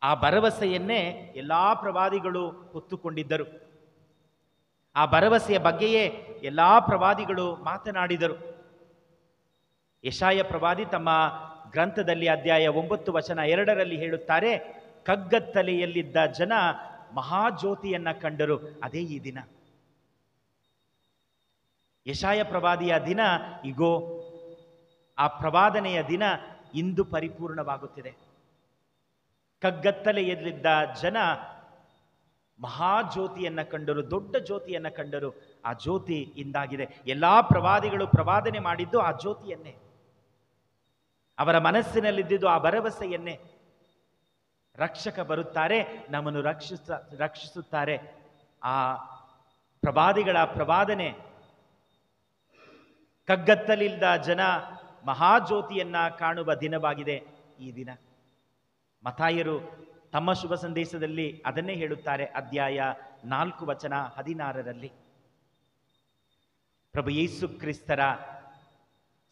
ಆ ಭರವಸೆಯನ್ನೇ ಎಲ್ಲ ಪ್ರವಾದಿಗಳು ಹೊತ್ತುಕೊಂಡಿದ್ದರು. ಆ ಭರವಸೆಯ ಬಗ್ಗೆಯೇ ಎಲ್ಲ ಪ್ರವಾದಿಗಳು ಮಾತನಾಡಿದರು. ಯೆಶಾಯ ಪ್ರವಾದಿ ತಮ್ಮ ಗ್ರಂಥದಲ್ಲಿ ಅಧ್ಯಾಯ 9:2 ಹೇಳುತ್ತಾರೆ, ಕಗ್ಗತ್ತಲೆಯಲ್ಲಿದ್ದ ಜನ ಮಹಾಜ್ಯೋತಿಯನ್ನ ಕಂಡರು, ಅದೇ ಈ ದಿನ. ಯೆಶಾಯ ಪ್ರವಾದಿಯ ದಿನ ಇಗೋ, ಆ ಪ್ರವಾದನೆಯ ದಿನ ಇಂದು ಪರಿಪೂರ್ಣವಾಗುತ್ತಿದೆ. ಕಗ್ಗತ್ತಲೆಯಲ್ಲಿದ್ದ ಜನ ಮಹಾಜ್ಯೋತಿಯನ್ನ ಕಂಡರು, ದೊಡ್ಡ ಜ್ಯೋತಿಯನ್ನ ಕಂಡರು. ಆ ಜ್ಯೋತಿ ಇಂದಾಗಿದೆ. ಎಲ್ಲಾ ಪ್ರವಾದಿಗಳು ಪ್ರವಾದನೆ ಮಾಡಿದ್ದು ಆ ಜ್ಯೋತಿಯನ್ನೇ, ಅವರ ಮನಸ್ಸಿನಲ್ಲಿದ್ದುದು ಆ ಭರವಸೆಯನ್ನೇ. ರಕ್ಷಕ ಬರುತ್ತಾರೆ, ನಮ್ಮನ್ನು ರಕ್ಷಿಸುತ್ತಾರೆ. ಆ ಪ್ರವಾದಿಗಳ ಪ್ರವಾದನೆ, ಕಗ್ಗತ್ತಲಿಲ್ಲದ ಜನ ಮಹಾಜ್ಯೋತಿಯನ್ನ ಕಾಣುವ ದಿನವಾಗಿದೆ ಈ ದಿನ. ಮತ್ತಾಯರು ತಮ್ಮ ಶುಭ ಸಂದೇಶದಲ್ಲಿ ಅದನ್ನೇ ಹೇಳುತ್ತಾರೆ. ಅಧ್ಯಾಯ 4:16 ಪ್ರಭು ಯೇಸು ಕ್ರಿಸ್ತರ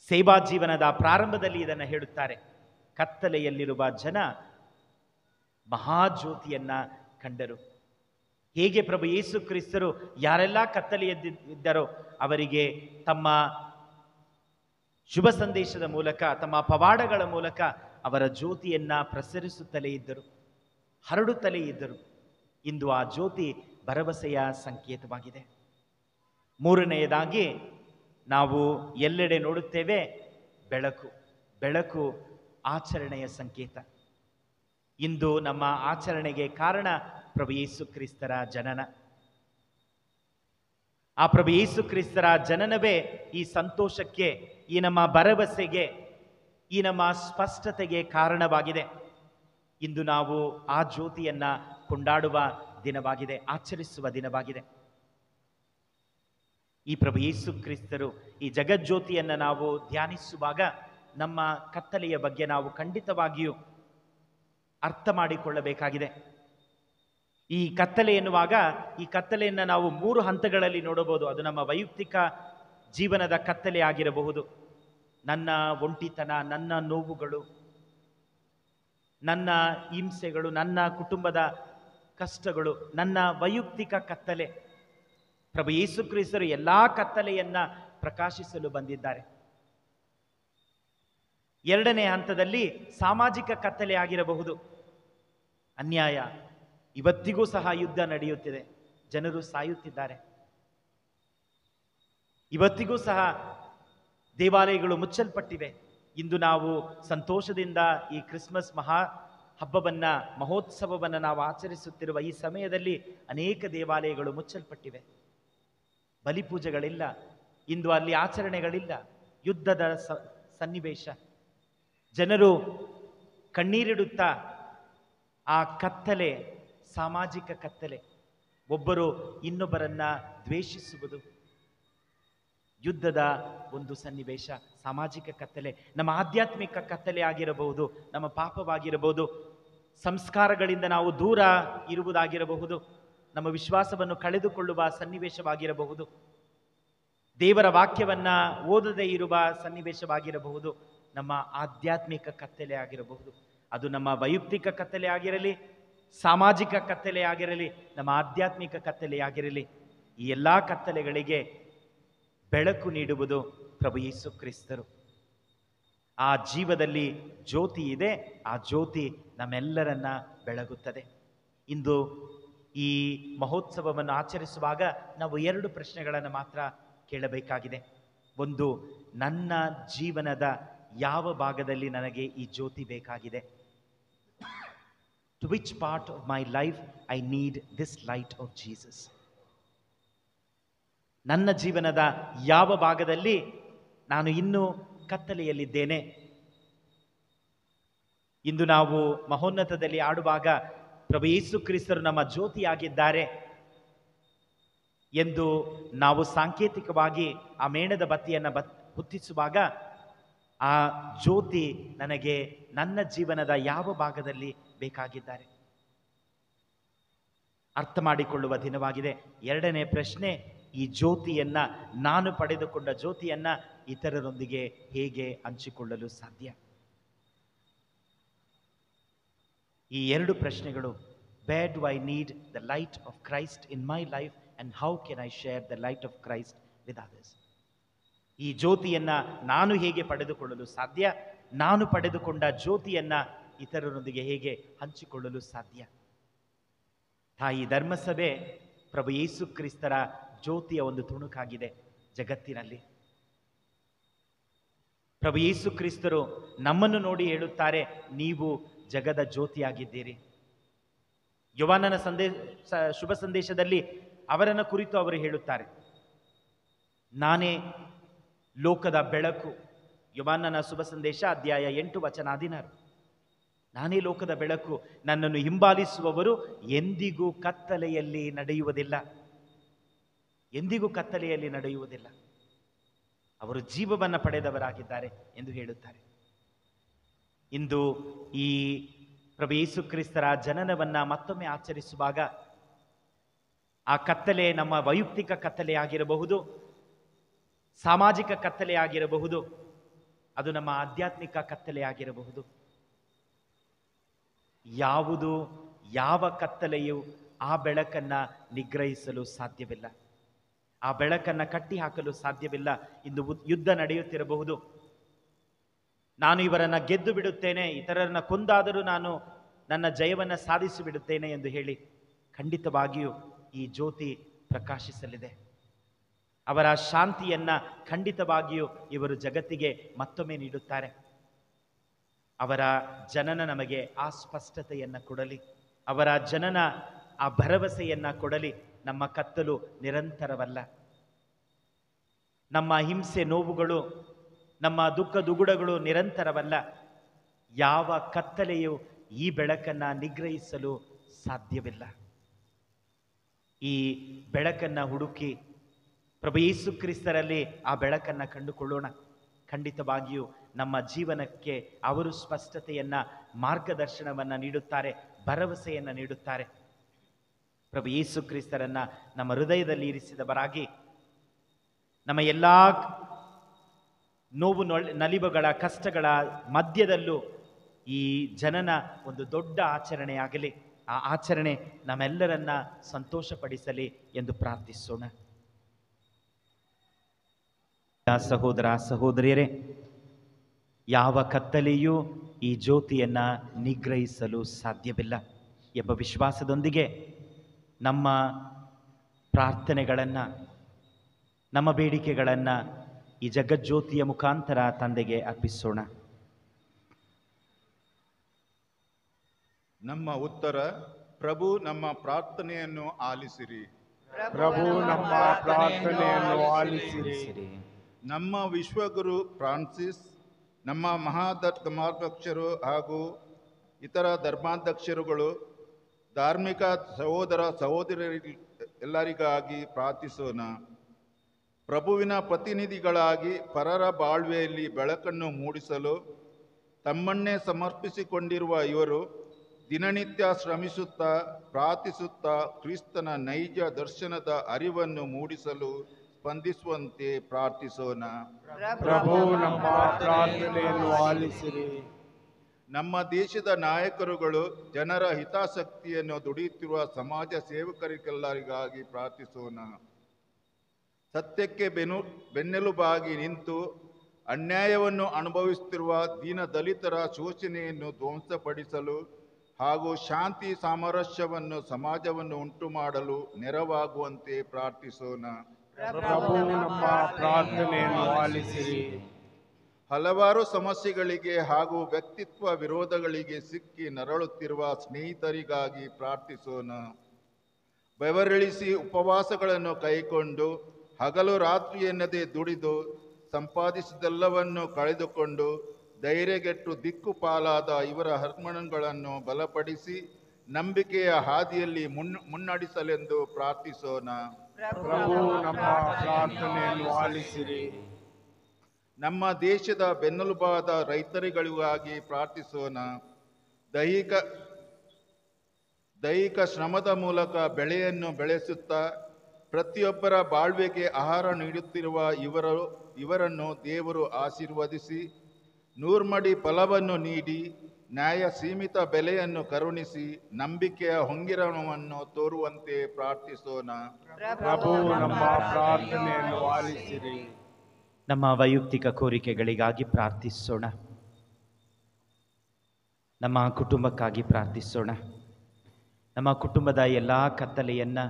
ಸೇವಾ ಜೀವನದ ಪ್ರಾರಂಭದಲ್ಲಿ ಇದನ್ನು ಹೇಳುತ್ತಾರೆ. ಕತ್ತಲೆಯಲ್ಲಿರುವ ಜನ ಮಹಾಜ್ಯೋತಿಯನ್ನ ಕಂಡರು. ಹೇಗೆ ಪ್ರಭು ಯೇಸು ಕ್ರಿಸ್ತರು ಯಾರೆಲ್ಲ ಕತ್ತಲೆಯಲ್ಲಿದ್ದರೋ ಅವರಿಗೆ ತಮ್ಮ ಶುಭ ಸಂದೇಶದ ಮೂಲಕ, ತಮ್ಮ ಪವಾಡಗಳ ಮೂಲಕ ಅವರ ಜ್ಯೋತಿಯನ್ನ ಪ್ರಸರಿಸುತ್ತಲೇ ಇದ್ದರು, ಹರಡುತ್ತಲೇ ಇದ್ದರು. ಇಂದು ಆ ಜ್ಯೋತಿ ಭರವಸೆಯ ಸಂಕೇತವಾಗಿದೆ. ಮೂರನೆಯದಾಗಿ ನಾವು ಎಲ್ಲೆಡೆ ನೋಡುತ್ತೇವೆ ಬೆಳಕು. ಬೆಳಕು ಆಚರಣೆಯ ಸಂಕೇತ. ಇಂದು ನಮ್ಮ ಆಚರಣೆಗೆ ಕಾರಣ ಪ್ರಭು ಯೇಸು ಕ್ರಿಸ್ತರ ಜನನ. ಆ ಪ್ರಭು ಯೇಸು ಕ್ರಿಸ್ತರ ಜನನವೇ ಈ ಸಂತೋಷಕ್ಕೆ, ಈ ನಮ್ಮ ಭರವಸೆಗೆ, ಈ ನಮ್ಮ ಸ್ಪಷ್ಟತೆಗೆ ಕಾರಣವಾಗಿದೆ. ಇಂದು ನಾವು ಆ ಜ್ಯೋತಿಯನ್ನ ಕೊಂಡಾಡುವ ದಿನವಾಗಿದೆ, ಆಚರಿಸುವ ದಿನವಾಗಿದೆ. ಈ ಪ್ರಭು ಯೇಸು ಕ್ರಿಸ್ತರು ಈ ಜಗಜ್ಯೋತಿಯನ್ನು ನಾವು ಧ್ಯಾನಿಸುವಾಗ ನಮ್ಮ ಕತ್ತಲೆಯ ಬಗ್ಗೆ ನಾವು ಖಂಡಿತವಾಗಿಯೂ ಅರ್ಥ ಮಾಡಿಕೊಳ್ಳಬೇಕಾಗಿದೆ. ಈ ಕತ್ತಲೆ ಎನ್ನುವಾಗ ಈ ಕತ್ತಲೆಯನ್ನು ನಾವು 3 ಹಂತಗಳಲ್ಲಿ ನೋಡಬಹುದು. ಅದು ನಮ್ಮ ವೈಯಕ್ತಿಕ ಜೀವನದ ಕತ್ತಲೆ ಆಗಿರಬಹುದು, ನನ್ನ ಒಂಟಿತನ, ನನ್ನ ನೋವುಗಳು, ನನ್ನ ಹಿಂಸೆಗಳು, ನನ್ನ ಕುಟುಂಬದ ಕಷ್ಟಗಳು, ನನ್ನ ವೈಯಕ್ತಿಕ ಕತ್ತಲೆ. ಪ್ರಭು ಯೇಸು ಕ್ರಿಸ್ತರು ಎಲ್ಲಾ ಕತ್ತಲೆಯನ್ನ ಪ್ರಕಾಶಿಸಲು ಬಂದಿದ್ದಾರೆ. 2ನೇ ಹಂತದಲ್ಲಿ ಸಾಮಾಜಿಕ ಕತ್ತಲೆ ಆಗಿರಬಹುದು. ಅನ್ಯಾಯ, ಇವತ್ತಿಗೂ ಸಹ ಯುದ್ಧ ನಡೆಯುತ್ತಿದೆ, ಜನರು ಸಾಯುತ್ತಿದ್ದಾರೆ. ಇವತ್ತಿಗೂ ಸಹ ದೇವಾಲಯಗಳು ಮುಚ್ಚಲ್ಪಟ್ಟಿವೆ. ಇಂದು ನಾವು ಸಂತೋಷದಿಂದ ಈ ಕ್ರಿಸ್ಮಸ್ ಮಹೋತ್ಸವವನ್ನು ನಾವು ಆಚರಿಸುತ್ತಿರುವ ಈ ಸಮಯದಲ್ಲಿ ಅನೇಕ ದೇವಾಲಯಗಳು ಮುಚ್ಚಲ್ಪಟ್ಟಿವೆ. ಬಲಿಪೂಜೆಗಳಿಲ್ಲ, ಇಂದು ಅಲ್ಲಿ ಆಚರಣೆಗಳಿಲ್ಲ. ಯುದ್ಧದ ಸನ್ನಿವೇಶ, ಜನರು ಕಣ್ಣೀರಿಡುತ್ತಾ ಆ ಕತ್ತಲೆ, ಸಾಮಾಜಿಕ ಕತ್ತಲೆ, ಒಬ್ಬರು ಇನ್ನೊಬ್ಬರನ್ನ ದ್ವೇಷಿಸುವುದು, ಯುದ್ಧದ ಒಂದು ಸನ್ನಿವೇಶ, ಸಾಮಾಜಿಕ ಕತ್ತಲೆ. ನಮ್ಮ ಆಧ್ಯಾತ್ಮಿಕ ಕತ್ತಲೆ ಆಗಿರಬಹುದು, ನಮ್ಮ ಪಾಪವಾಗಿರಬಹುದು, ಸಂಸ್ಕಾರಗಳಿಂದ ನಾವು ದೂರ ಇರುವುದಾಗಿರಬಹುದು, ನಮ್ಮ ವಿಶ್ವಾಸವನ್ನು ಕಳೆದುಕೊಳ್ಳುವ ಸನ್ನಿವೇಶವಾಗಿರಬಹುದು, ದೇವರ ವಾಕ್ಯವನ್ನ ಓದದೇ ಇರುವ ಸನ್ನಿವೇಶವಾಗಿರಬಹುದು, ನಮ್ಮ ಆಧ್ಯಾತ್ಮಿಕ ಕತ್ತಲೆ ಆಗಿರಬಹುದು. ಅದು ನಮ್ಮ ವೈಯಕ್ತಿಕ ಕತ್ತಲೆ ಆಗಿರಲಿ, ಸಾಮಾಜಿಕ ಕತ್ತಲೆ ಆಗಿರಲಿ, ನಮ್ಮ ಆಧ್ಯಾತ್ಮಿಕ ಕತ್ತಲೆ ಆಗಿರಲಿ, ಈ ಎಲ್ಲ ಕತ್ತಲೆಗಳಿಗೆ ಬೆಳಕು ನೀಡುವುದು ಪ್ರಭು ಯೇಸು ಕ್ರಿಸ್ತರು. ಆ ಜೀವದಲ್ಲಿ ಜ್ಯೋತಿ ಇದೆ, ಆ ಜ್ಯೋತಿ ನಮ್ಮೆಲ್ಲರನ್ನ ಬೆಳಗುತ್ತದೆ. ಇಂದು ಈ ಮಹೋತ್ಸವವನ್ನು ಆಚರಿಸುವಾಗ ನಾವು 2 ಪ್ರಶ್ನೆಗಳನ್ನು ಮಾತ್ರ ಕೇಳಬೇಕಾಗಿದೆ. ಒಂದು, ನನ್ನ ಜೀವನದ ಯಾವ ಭಾಗದಲ್ಲಿ ನನಗೆ ಈ ಜ್ಯೋತಿ ಬೇಕಾಗಿದೆ? To which part of my life I need this light of Jesus? ನನ್ನ ಜೀವನದ ಯಾವ ಭಾಗದಲ್ಲಿ ನಾನು ಇನ್ನೂ ಕತ್ತಲೆಯಲ್ಲಿದ್ದೇನೆ? ಇಂದು ನಾವು ಮಹೋನ್ನತದಲ್ಲಿ ಆಡುವಾಗ ಪ್ರಭು ಯೇಸು ಕ್ರಿಸ್ತರು ನಮ್ಮ ಜ್ಯೋತಿಯಾಗಿದ್ದಾರೆ ಎಂದು ನಾವು ಸಾಂಕೇತಿಕವಾಗಿ ಆ ಮೇಣದ ಬತ್ತಿಯನ್ನು ಹೊತ್ತಿಸುವಾಗ ಆ ಜ್ಯೋತಿ ನನಗೆ ನನ್ನ ಜೀವನದ ಯಾವ ಭಾಗದಲ್ಲಿ ಬೇಕಾಗಿದ್ದಾರೆ ಅರ್ಥ ಮಾಡಿಕೊಳ್ಳುವ ದಿನವಾಗಿದೆ. 2ನೇ ಪ್ರಶ್ನೆ, ಈ ಜ್ಯೋತಿಯನ್ನ, ನಾನು ಪಡೆದುಕೊಂಡ ಜ್ಯೋತಿಯನ್ನ ಇತರರೊಂದಿಗೆ ಹೇಗೆ ಹಂಚಿಕೊಳ್ಳಲು ಸಾಧ್ಯ? ಈ 2 ಪ್ರಶ್ನೆಗಳು, where do I need the light of Christ in my life and how can I share the light of Christ with others? ಈ ಜ್ಯೋತಿಯನ್ನ ನಾನು ಹೇಗೆ ಪಡೆದುಕೊಳ್ಳಲು ಸಾಧ್ಯ? ನಾನು ಪಡೆದುಕೊಂಡ ಜ್ಯೋತಿಯನ್ನ ಇತರರೊಂದಿಗೆ ಹೇಗೆ ಹಂಚಿಕೊಳ್ಳಲು ಸಾಧ್ಯ? ತಾಯಿ ಧರ್ಮಸಭೆ ಪ್ರಭು ಯೇಸು ಕ್ರಿಸ್ತರ ಜ್ಯೋತಿಯ ಒಂದು ತುಣುಕಾಗಿದೆ ಜಗತ್ತಿನಲ್ಲಿ. ಪ್ರಭು ಯೇಸು ಕ್ರಿಸ್ತರು ನಮ್ಮನ್ನು ನೋಡಿ ಹೇಳುತ್ತಾರೆ, ನೀವು ಜಗದ ಜ್ಯೋತಿಯಾಗಿದ್ದೀರಿ. ಯೋಹಾನನ ಶುಭ ಸಂದೇಶದಲ್ಲಿ ಅವರನ್ನ ಕುರಿತು ಅವರು ಹೇಳುತ್ತಾರೆ, ನಾನೇ ಲೋಕದ ಬೆಳಕು. ಯೋಹಾನನ ಶುಭ ಸಂದೇಶ ಅಧ್ಯಾಯ 8 ವಚನ 16. ನಾನೇ ಲೋಕದ ಬೆಳಕು, ನನ್ನನ್ನು ಹಿಂಬಾಲಿಸುವವರು ಎಂದಿಗೂ ಕತ್ತಲೆಯಲ್ಲಿ ನಡೆಯುವುದಿಲ್ಲ, ಎಂದಿಗೂ ಕತ್ತಲೆಯಲ್ಲಿ ನಡೆಯುವುದಿಲ್ಲ, ಅವರು ಜೀವವನ್ನು ಪಡೆದವರಾಗಿದ್ದಾರೆ ಎಂದು ಹೇಳುತ್ತಾರೆ. ಇಂದು ಈ ಪ್ರಭು ಯೇಸು ಕ್ರಿಸ್ತರ ಜನನವನ್ನ ಮತ್ತೊಮ್ಮೆ ಆಚರಿಸುವಾಗ ಆ ಕತ್ತಲೆ ನಮ್ಮ ವೈಯಕ್ತಿಕ ಕತ್ತಲೆ ಆಗಿರಬಹುದು, ಸಾಮಾಜಿಕ ಕತ್ತಲೆ ಆಗಿರಬಹುದು, ಅದು ನಮ್ಮ ಆಧ್ಯಾತ್ಮಿಕ ಕತ್ತಲೆ ಆಗಿರಬಹುದು. ಯಾವ ಕತ್ತಲೆಯು ಆ ಬೆಳಕನ್ನ ನಿಗ್ರಹಿಸಲು ಸಾಧ್ಯವಿಲ್ಲ, ಆ ಬೆಳಕನ್ನ ಕಟ್ಟಿ ಹಾಕಲು ಸಾಧ್ಯವಿಲ್ಲ. ಇಂದು ಯುದ್ಧ ನಡೆಯುತ್ತಿರಬಹುದು, ನಾನು ಇವರನ್ನ ಗೆದ್ದು ಬಿಡುತ್ತೇನೆ, ಇತರರನ್ನ ಕೊಂದಾದರೂ ನಾನು ನನ್ನ ಜಯವನ್ನ ಸಾಧಿಸಿ ಬಿಡುತ್ತೇನೆ ಎಂದು ಹೇಳಿ ಖಂಡಿತವಾಗಿಯೂ ಈ ಜ್ಯೋತಿ ಪ್ರಕಾಶಿಸಲಿದೆ. ಅವರ ಶಾಂತಿಯನ್ನ ಖಂಡಿತವಾಗಿಯೂ ಇವರು ಜಗತ್ತಿಗೆ ಮತ್ತೊಮ್ಮೆ ನೀಡುತ್ತಾರೆ. ಅವರ ಜನನ ನಮಗೆ ಆ ಸ್ಪಷ್ಟತೆಯನ್ನ ಕೊಡಲಿ, ಅವರ ಜನನ ಆ ಭರವಸೆಯನ್ನ ಕೊಡಲಿ. ನಮ್ಮ ಕತ್ತಲು ನಿರಂತರವಲ್ಲ, ನಮ್ಮ ಹಿಂಸೆ ನೋವುಗಳು, ನಮ್ಮ ದುಃಖ ದುಗುಡಗಳು ನಿರಂತರವಲ್ಲ. ಯಾವ ಕತ್ತಲೆಯು ಈ ಬೆಳಕನ್ನು ನಿಗ್ರಹಿಸಲು ಸಾಧ್ಯವಿಲ್ಲ. ಈ ಬೆಳಕನ್ನು ಹುಡುಕಿ ಪ್ರಭು ಯೇಸು ಕ್ರಿಸ್ತರಲ್ಲಿ ಆ ಬೆಳಕನ್ನು ಕಂಡುಕೊಳ್ಳೋಣ. ಖಂಡಿತವಾಗಿಯೂ ನಮ್ಮ ಜೀವನಕ್ಕೆ ಅವರು ಸ್ಪಷ್ಟತೆಯನ್ನು, ಮಾರ್ಗದರ್ಶನವನ್ನು ನೀಡುತ್ತಾರೆ, ಭರವಸೆಯನ್ನು ನೀಡುತ್ತಾರೆ. ಪ್ರಭು ಯೇಸು ಕ್ರಿಸ್ತರನ್ನು ನಮ್ಮ ಹೃದಯದಲ್ಲಿ ಇರಿಸಿದವರಾಗಿ ನಮ್ಮ ಎಲ್ಲ ನೋವು ನಲಿವುಗಳ ಕಷ್ಟಗಳ ಮಧ್ಯದಲ್ಲೂ ಈ ಜನನ ಒಂದು ದೊಡ್ಡ ಆಚರಣೆಯಾಗಲಿ, ಆ ಆಚರಣೆ ನಮ್ಮೆಲ್ಲರನ್ನ ಸಂತೋಷಪಡಿಸಲಿ ಎಂದು ಪ್ರಾರ್ಥಿಸೋಣ. ಸಹೋದರ ಸಹೋದರಿಯರೇ, ಯಾವ ಕತ್ತಲೆಯೂ ಈ ಜ್ಯೋತಿಯನ್ನು ನಿಗ್ರಹಿಸಲು ಸಾಧ್ಯವಿಲ್ಲ ಎಂಬ ವಿಶ್ವಾಸದೊಂದಿಗೆ ನಮ್ಮ ಪ್ರಾರ್ಥನೆಗಳನ್ನು, ನಮ್ಮ ಬೇಡಿಕೆಗಳನ್ನು ಈ ಜಗಜ್ಯೋತಿಯ ಮುಖಾಂತರ ತಂದೆಗೆ ಅರ್ಪಿಸೋಣ. ನಮ್ಮ ಉತ್ತರ: ಪ್ರಭು ನಮ್ಮ ಪ್ರಾರ್ಥನೆಯನ್ನು ಆಲಿಸಿರಿ. ಪ್ರಭು ನಮ್ಮ ಪ್ರಾರ್ಥನೆಯನ್ನು ಆಲಿಸಿರಿ. ನಮ್ಮ ವಿಶ್ವಗುರು ಫ್ರಾನ್ಸಿಸ್, ನಮ್ಮ ಮಹಾಧರ್ಮಾಧ್ಯಕ್ಷರು ಹಾಗೂ ಇತರ ಧರ್ಮಾಧ್ಯಕ್ಷರುಗಳು, ಧಾರ್ಮಿಕ ಸಹೋದರ ಸಹೋದರಿ ಎಲ್ಲರಿಗಾಗಿ ಪ್ರಾರ್ಥಿಸೋಣ. ಪ್ರಭುವಿನ ಪ್ರತಿನಿಧಿಗಳಾಗಿ ಪರರ ಬಾಳ್ವೆಯಲ್ಲಿ ಬೆಳಕನ್ನು ಮೂಡಿಸಲು ತಮ್ಮನ್ನೇ ಸಮರ್ಪಿಸಿಕೊಂಡಿರುವ ಇವರು ದಿನನಿತ್ಯ ಶ್ರಮಿಸುತ್ತಾ ಪ್ರಾರ್ಥಿಸುತ್ತಾ ಕ್ರಿಸ್ತನ ನೈಜ ದರ್ಶನದ ಅರಿವನ್ನು ಮೂಡಿಸಲು ಸ್ಪಂದಿಸುವಂತೆ ಪ್ರಾರ್ಥಿಸೋಣ. ಪ್ರಭು ನಮ್ಮ ಪ್ರಾರ್ಥನೆಯನ್ನು ಆಲಿಸಿರಿ. ನಮ್ಮ ದೇಶದ ನಾಯಕರುಗಳು ಜನರ ಹಿತಾಸಕ್ತಿಯನ್ನು ದುಡಿಯುತ್ತಿರುವ ಸಮಾಜ ಸೇವಕರಿಗೆಲ್ಲರಿಗಾಗಿ ಪ್ರಾರ್ಥಿಸೋಣ. ಸತ್ಯಕ್ಕೆ ಬೆನ್ನೆಲುಬಾಗಿ ನಿಂತು ಅನ್ಯಾಯವನ್ನು ಅನುಭವಿಸುತ್ತಿರುವ ದೀನ ದಲಿತರ ಶೋಷಣೆಯನ್ನು ಧ್ವಂಸಪಡಿಸಲು ಹಾಗೂ ಶಾಂತಿ ಸಾಮರಸ್ಯವನ್ನು ಸಮಾಜವನ್ನು ಉಂಟು ಮಾಡಲು ನೆರವಾಗುವಂತೆ ಪ್ರಾರ್ಥಿಸೋಣ. ಪ್ರಭು ನಮ್ಮ ಪ್ರಾರ್ಥನೆಯನ್ನು ಆಲಿಸಿರಿ. ಹಲವಾರು ಸಮಸ್ಯೆಗಳಿಗೆ ಹಾಗೂ ವ್ಯಕ್ತಿತ್ವ ವಿರೋಧಗಳಿಗೆ ಸಿಕ್ಕಿ ನರಳುತ್ತಿರುವ ಸ್ನೇಹಿತರಿಗಾಗಿ ಪ್ರಾರ್ಥಿಸೋಣ. ಬೆವರಿಳಿಸಿ ಉಪವಾಸಗಳನ್ನು ಕೈಕೊಂಡು ಹಗಲು ರಾತ್ರಿ ಎನ್ನದೆ ದುಡಿದು ಸಂಪಾದಿಸಿದೆಲ್ಲವನ್ನು ಕಳೆದುಕೊಂಡು ಧೈರ್ಯಗೆಟ್ಟು ದಿಕ್ಕುಪಾಲಾದ ಇವರ ಹರ್ಮಣಗಳನ್ನು ಬಲಪಡಿಸಿ ನಂಬಿಕೆಯ ಹಾದಿಯಲ್ಲಿ ಮುನ್ನಡೆಸಲೆಂದು ಪ್ರಾರ್ಥಿಸೋಣ. ಪ್ರಭು ನಮ್ಮ ಪ್ರಾರ್ಥನೆಯನ್ನು ಆಲಿಸಿರಿ. ನಮ್ಮ ದೇಶದ ಬೆನ್ನೆಲುಬಾದ ರೈತರಿಗಳಿಗಾಗಿ ಪ್ರಾರ್ಥಿಸೋಣ. ದೈಹಿಕ ಶ್ರಮದ ಮೂಲಕ ಬೆಳೆಯನ್ನು ಬೆಳೆಸುತ್ತಾ ಪ್ರತಿಯೊಬ್ಬರ ಬಾಳ್ವೆಗೆ ಆಹಾರ ನೀಡುತ್ತಿರುವ ಇವರನ್ನು ದೇವರು ಆಶೀರ್ವದಿಸಿ ನೂರ್ಮಡಿ ಫಲವನ್ನು ನೀಡಿ ನ್ಯಾಯ ಸೀಮಿತ ಬೆಲೆಯನ್ನು ಕರುಣಿಸಿ ನಂಬಿಕೆಯ ಹೊಂಗಿರಣವನ್ನು ತೋರುವಂತೆ ಪ್ರಾರ್ಥಿಸೋಣ. ಪ್ರಭು ನಮ್ಮ ಪ್ರಾರ್ಥನೆಯನ್ನು ಆಲಿಸಿರಿ. ನಮ್ಮ ವೈಯಕ್ತಿಕ ಕೋರಿಕೆಗಳಿಗಾಗಿ ಪ್ರಾರ್ಥಿಸೋಣ. ನಮ್ಮ ಕುಟುಂಬಕ್ಕಾಗಿ ಪ್ರಾರ್ಥಿಸೋಣ. ನಮ್ಮ ಕುಟುಂಬದ ಎಲ್ಲ ಕತ್ತಲೆಯನ್ನು,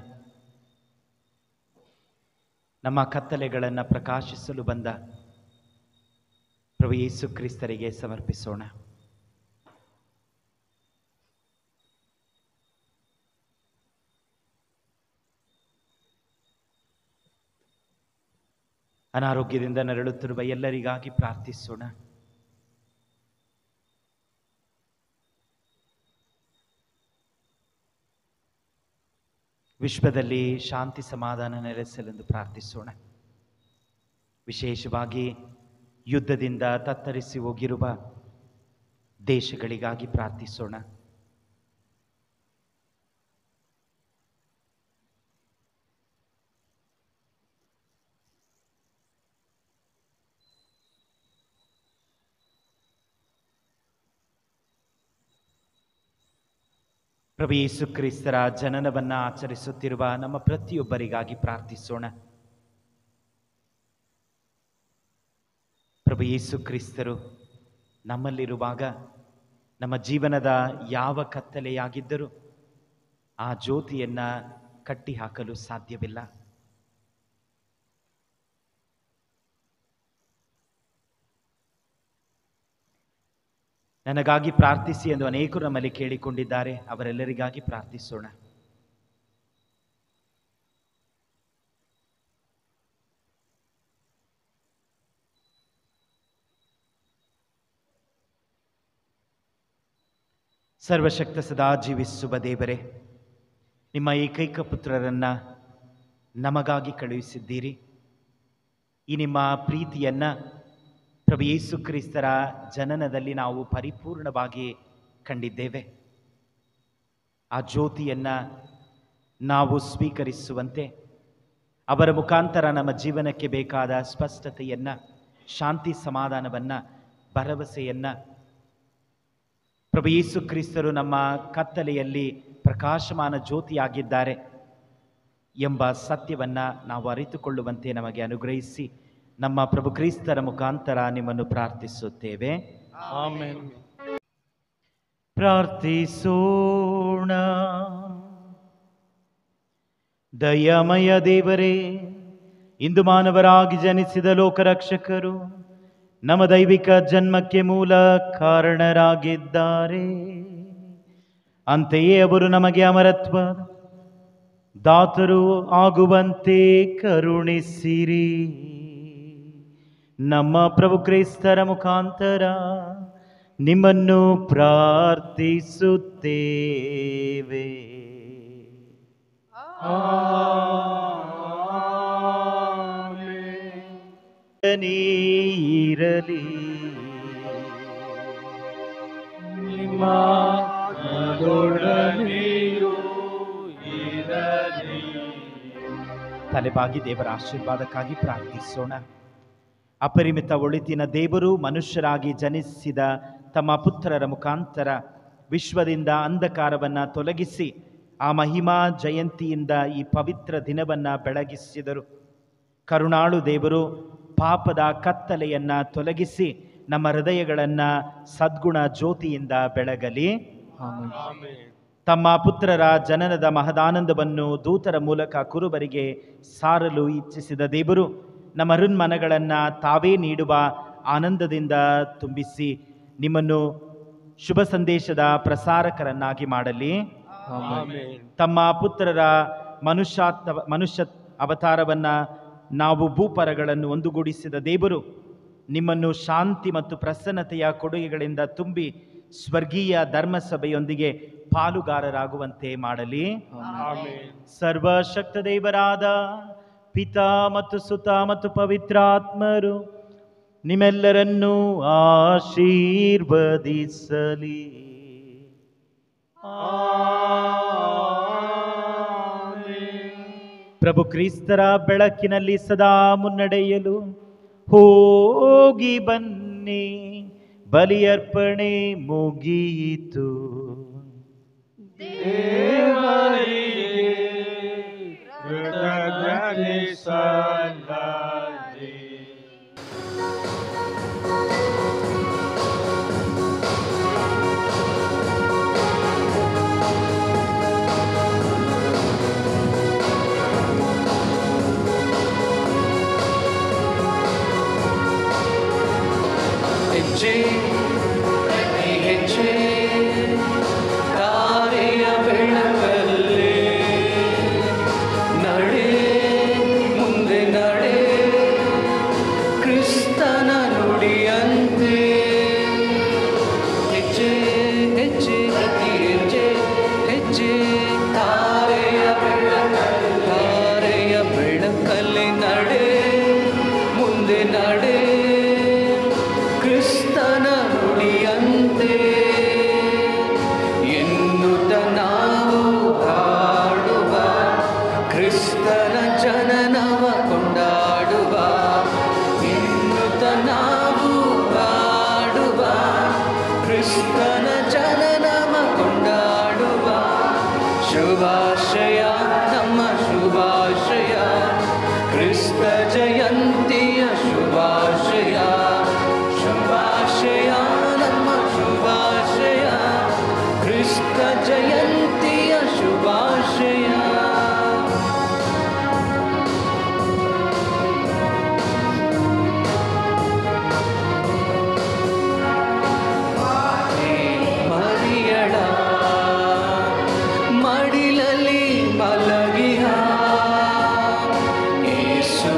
ನಮ್ಮ ಕತ್ತಲೆಗಳನ್ನು ಪ್ರಕಾಶಿಸಲು ಬಂದ ಪ್ರಭು ಯೇಸು ಕ್ರಿಸ್ತರಿಗೆ ಸಮರ್ಪಿಸೋಣ. ಅನಾರೋಗ್ಯದಿಂದ ನರಳುತ್ತಿರುವ ಎಲ್ಲರಿಗಾಗಿ ಪ್ರಾರ್ಥಿಸೋಣ. ವಿಶ್ವದಲ್ಲಿ ಶಾಂತಿ ಸಮಾಧಾನ ನೆಲೆಸಲೆಂದು ಪ್ರಾರ್ಥಿಸೋಣ. ವಿಶೇಷವಾಗಿ ಯುದ್ಧದಿಂದ ತತ್ತರಿಸಿ ಹೋಗಿರುವ ದೇಶಗಳಿಗಾಗಿ ಪ್ರಾರ್ಥಿಸೋಣ. ಪ್ರಭು ಯೇಸು ಕ್ರಿಸ್ತರ ಜನನವನ್ನು ಆಚರಿಸುತ್ತಿರುವ ನಮ್ಮ ಪ್ರತಿಯೊಬ್ಬರಿಗಾಗಿ ಪ್ರಾರ್ಥಿಸೋಣ. ಪ್ರಭು ಯೇಸು ಕ್ರಿಸ್ತರು ನಮ್ಮಲ್ಲಿರುವಾಗ ನಮ್ಮ ಜೀವನದ ಯಾವ ಕತ್ತಲೆಯಾಗಿದ್ದರೂ ಆ ಜ್ಯೋತಿಯನ್ನು ಕಟ್ಟಿ ಹಾಕಲು ಸಾಧ್ಯವಿಲ್ಲ. ನನಗಾಗಿ ಪ್ರಾರ್ಥಿಸಿ ಎಂದು ಅನೇಕರು ನಮ್ಮಲ್ಲಿ ಕೇಳಿಕೊಂಡಿದ್ದಾರೆ. ಅವರೆಲ್ಲರಿಗಾಗಿ ಪ್ರಾರ್ಥಿಸೋಣ. ಸರ್ವಶಕ್ತ ಸದಾ ಜೀವಿಸುವ ದೇವರೇ, ನಿಮ್ಮ ಏಕೈಕ ಪುತ್ರರನ್ನು ನಮಗಾಗಿ ಕಳುಹಿಸಿದ್ದೀರಿ. ಈ ನಿಮ್ಮ ಪ್ರೀತಿಯನ್ನು ಪ್ರಭು ಯೇಸು ಕ್ರಿಸ್ತರ ಜನನದಲ್ಲಿ ನಾವು ಪರಿಪೂರ್ಣವಾಗಿ ಕಂಡಿದ್ದೇವೆ. ಆ ಜ್ಯೋತಿಯನ್ನು ನಾವು ಸ್ವೀಕರಿಸುವಂತೆ ಅವರ ಮುಖಾಂತರ ನಮ್ಮ ಜೀವನಕ್ಕೆ ಬೇಕಾದ ಸ್ಪಷ್ಟತೆಯನ್ನು, ಶಾಂತಿ ಸಮಾಧಾನವನ್ನು, ಭರವಸೆಯನ್ನು, ಪ್ರಭು ಯೇಸು ಕ್ರಿಸ್ತರು ನಮ್ಮ ಕತ್ತಲೆಯಲ್ಲಿ ಪ್ರಕಾಶಮಾನ ಜ್ಯೋತಿಯಾಗಿದ್ದಾರೆ ಎಂಬ ಸತ್ಯವನ್ನು ನಾವು ಅರಿತುಕೊಳ್ಳುವಂತೆ ನಮಗೆ ಅನುಗ್ರಹಿಸಿ, ನಮ್ಮ ಪ್ರಭು ಕ್ರಿಸ್ತರ ಮುಖಾಂತರ ನಿಮ್ಮನ್ನು ಪ್ರಾರ್ಥಿಸುತ್ತೇವೆ. ಆಮೆನ್. ಪ್ರಾರ್ಥಿಸೋಣ. ದಯಾಮಯ ದೇವರೇ, ಇಂದು ಮಾನವರಾಗಿ ಜನಿಸಿದ ಲೋಕರಕ್ಷಕರು ನಮ್ಮ ದೈವಿಕ ಜನ್ಮಕ್ಕೆ ಮೂಲ ಕಾರಣರಾಗಿದ್ದಾರೆ. ಅಂತೆಯೇ ಅವರು ನಮಗೆ ಅಮರತ್ವ ದಾತರು ಆಗುವಂತೆ ಕರುಣಿಸಿರಿ. ನಮ್ಮ ಪ್ರಭು ಕ್ರಿಸ್ತರ ಮುಖಾಂತರ ನಿಮ್ಮನ್ನು ಪ್ರಾರ್ಥಿಸುತ್ತೇವೆ. ನೀರಲಿ ನಿಮ್ಮ ನಡುವಳಿಯೂ ಇರಲಿ. ತಲೆಬಾಗಿ ದೇವರ ಆಶೀರ್ವಾದಕ್ಕಾಗಿ ಪ್ರಾರ್ಥಿಸೋಣ. ಅಪರಿಮಿತ ಒಳಿತಿನ ದೇವರು ಮನುಷ್ಯರಾಗಿ ಜನಿಸಿದ ತಮ್ಮ ಪುತ್ರರ ಮುಖಾಂತರ ವಿಶ್ವದಿಂದ ಅಂಧಕಾರವನ್ನು ತೊಲಗಿಸಿ ಆ ಮಹಿಮಾ ಜಯಂತಿಯಿಂದ ಈ ಪವಿತ್ರ ದಿನವನ್ನು ಬೆಳಗಿಸಿದರು. ಕರುಣಾಳು ದೇವರು ಪಾಪದ ಕತ್ತಲೆಯನ್ನು ತೊಲಗಿಸಿ ನಮ್ಮ ಹೃದಯಗಳನ್ನು ಸದ್ಗುಣ ಜ್ಯೋತಿಯಿಂದ ಬೆಳಗಲಿ. ತಮ್ಮ ಪುತ್ರರ ಜನನದ ಮಹದಾನಂದವನ್ನು ದೂತರ ಮೂಲಕ ಕುರುಬರಿಗೆ ಸಾರಲು ಇಚ್ಛಿಸಿದ ದೇವರು ನಮ್ಮ ಹೃನ್ಮನಗಳನ್ನು ತಾವೇ ನೀಡುವ ಆನಂದದಿಂದ ತುಂಬಿಸಿ ನಿಮ್ಮನ್ನು ಶುಭ ಸಂದೇಶದ ಪ್ರಸಾರಕರನ್ನಾಗಿ ಮಾಡಲಿ. ತಮ್ಮ ಪುತ್ರರ ಮನುಷ್ಯ ಅವತಾರವನ್ನು ನಾವು ಭೂಪರಗಳನ್ನು ಒಂದುಗೂಡಿಸಿದ ದೇವರು ನಿಮ್ಮನ್ನು ಶಾಂತಿ ಮತ್ತು ಪ್ರಸನ್ನತೆಯ ಕೊಡುಗೆಗಳಿಂದ ತುಂಬಿ ಸ್ವರ್ಗೀಯ ಧರ್ಮಸಭೆಯೊಂದಿಗೆ ಪಾಲುಗಾರರಾಗುವಂತೆ ಮಾಡಲಿ. ಸರ್ವಶಕ್ತ ದೇವರಾದ ಪಿತಾ ಮತ್ತು ಸುತ ಮತ್ತು ಪವಿತ್ರಾತ್ಮರು ನಿಮ್ಮೆಲ್ಲರನ್ನೂ ಆಶೀರ್ವದಿಸಲಿ. ಪ್ರಭು ಕ್ರಿಸ್ತರ ಬೆಳಕಿನಲ್ಲಿ ಸದಾ ಮುನ್ನಡೆಯಲು ಹೋಗಿ ಬನ್ನಿ. ಬಲಿಯರ್ಪಣೆ ಮುಗಿಯಿತು. ಹೆಜ್ಜೆ ಪ್ರತಿ ಹೆಜ್ಜೆ ದಾರಿಯ ಬೆಳಕಲ್ಲೇ ನಡೆ, ಮುಂದೆ ನಡೆ, ಕ್ರಿಸ್ತನ ನುಡಿಯಂತೆ. ಹೆಜ್ಜೆ ಹೆಜ್ಜೆ ಪ್ರತಿ ಹೆಜ್ಜೆ ಹೆಜ್ಜೆ ತಾರೆಯ ಬೆಳಕಲ್ಲಿ ನಡೆ, ಮುಂದೆ ನಡೆ, ಕ್ರಿಸ್ತನ ನುಡಿಯಂತೆ ಎನ್ನುತ್ತ ನಾವು ಹಾಡುವ, ಕ್ರಿಸ್ತನ ಜನನವ ಕೊಂಡಾಡುವ. ಎನ್ನುತ್ತ ನಾವು ಹಾಡುವ, ಕ್ರಿಸ್ತನ ಜನನವ ಕೊಂಡಾಡುವ. ಶುಭಾಶಯ ನಮ್ಮ ಶುಭಾಶಯ, ಕ್ರಿಸ್ತ ಜಯಂತಿಯ ಶುಭಾಶಯ. ಶುಭಾಶಯ ನಮ್ಮ ಶುಭಾಶಯ, ಕ್ರಿಸ್ತ ಜಯಂತಿಯ ಶುಭಾಶಯ. ಮರಿಯಳ ಮಡಿಲಲ್ಲಿ ಮಲಗಿಹ ಯೇಸು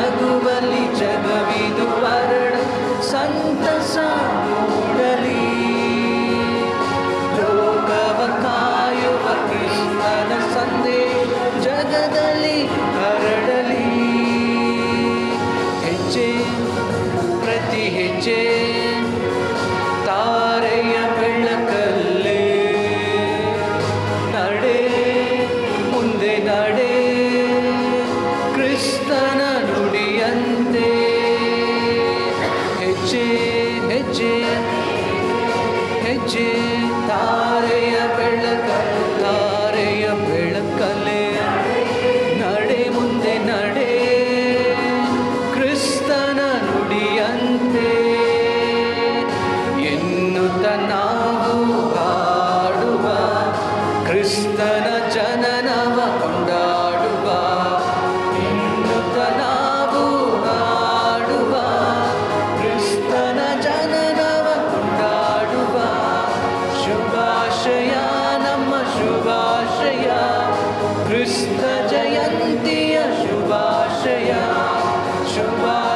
ನಗುವಲ್ಲಿ ಜಗವಿದು ಹರಡ ಸಂತಸ ಮೂಡಲಿ. ಲೋಕವ ಕಾಯುವ ಕ್ರಿಸ್ತನ ಸಂದೇಶ ಜಗದಲ್ಲಿ ಹರಡಲಿ. ಹೆಜ್ಜೆ ಪ್ರತಿ ಹೆಜ್ಜೆ ತಾರೆಯ ಬೆಳಕಲ್ಲೇ ನಡೆ ಮುಂದೆ ನಡೆ ಕ್ರಿಸ್ತನ ನುಡಿಯಂತೆ. ಹೆಜ್ಜೆ ಹೆಜ್ಜೆ ಹೆಜ್ಜೆ ತಾರೆಯ ಬೆಳಕಲ್ಲೇ ನಡೆ ಮುಂದೆ ನಡೆ ಕ್ರಿಸ್ತನ ನುಡಿಯಂತೆ. ಎನ್ನುತ್ತ ನಾವು ಹಾಡುವ ಕ್ರಿಸ್ತನ ಜನನವ ಕೊಂಡಾಡುವ. ಎನ್ನುತ್ತ ನಾವು ಹಾಡುವ ಕ್ರಿಸ್ತನ ಜನನವ ಕೊಂಡಾಡುವ. ಶುಭಾಶಯ ನಮ್ಮ ಶುಭಾಶಯ ಕ್ರಿಸ್ತ ಜಯಂತಿಯ ಶುಭಾಶಯ. ಶುಭಾಶಯ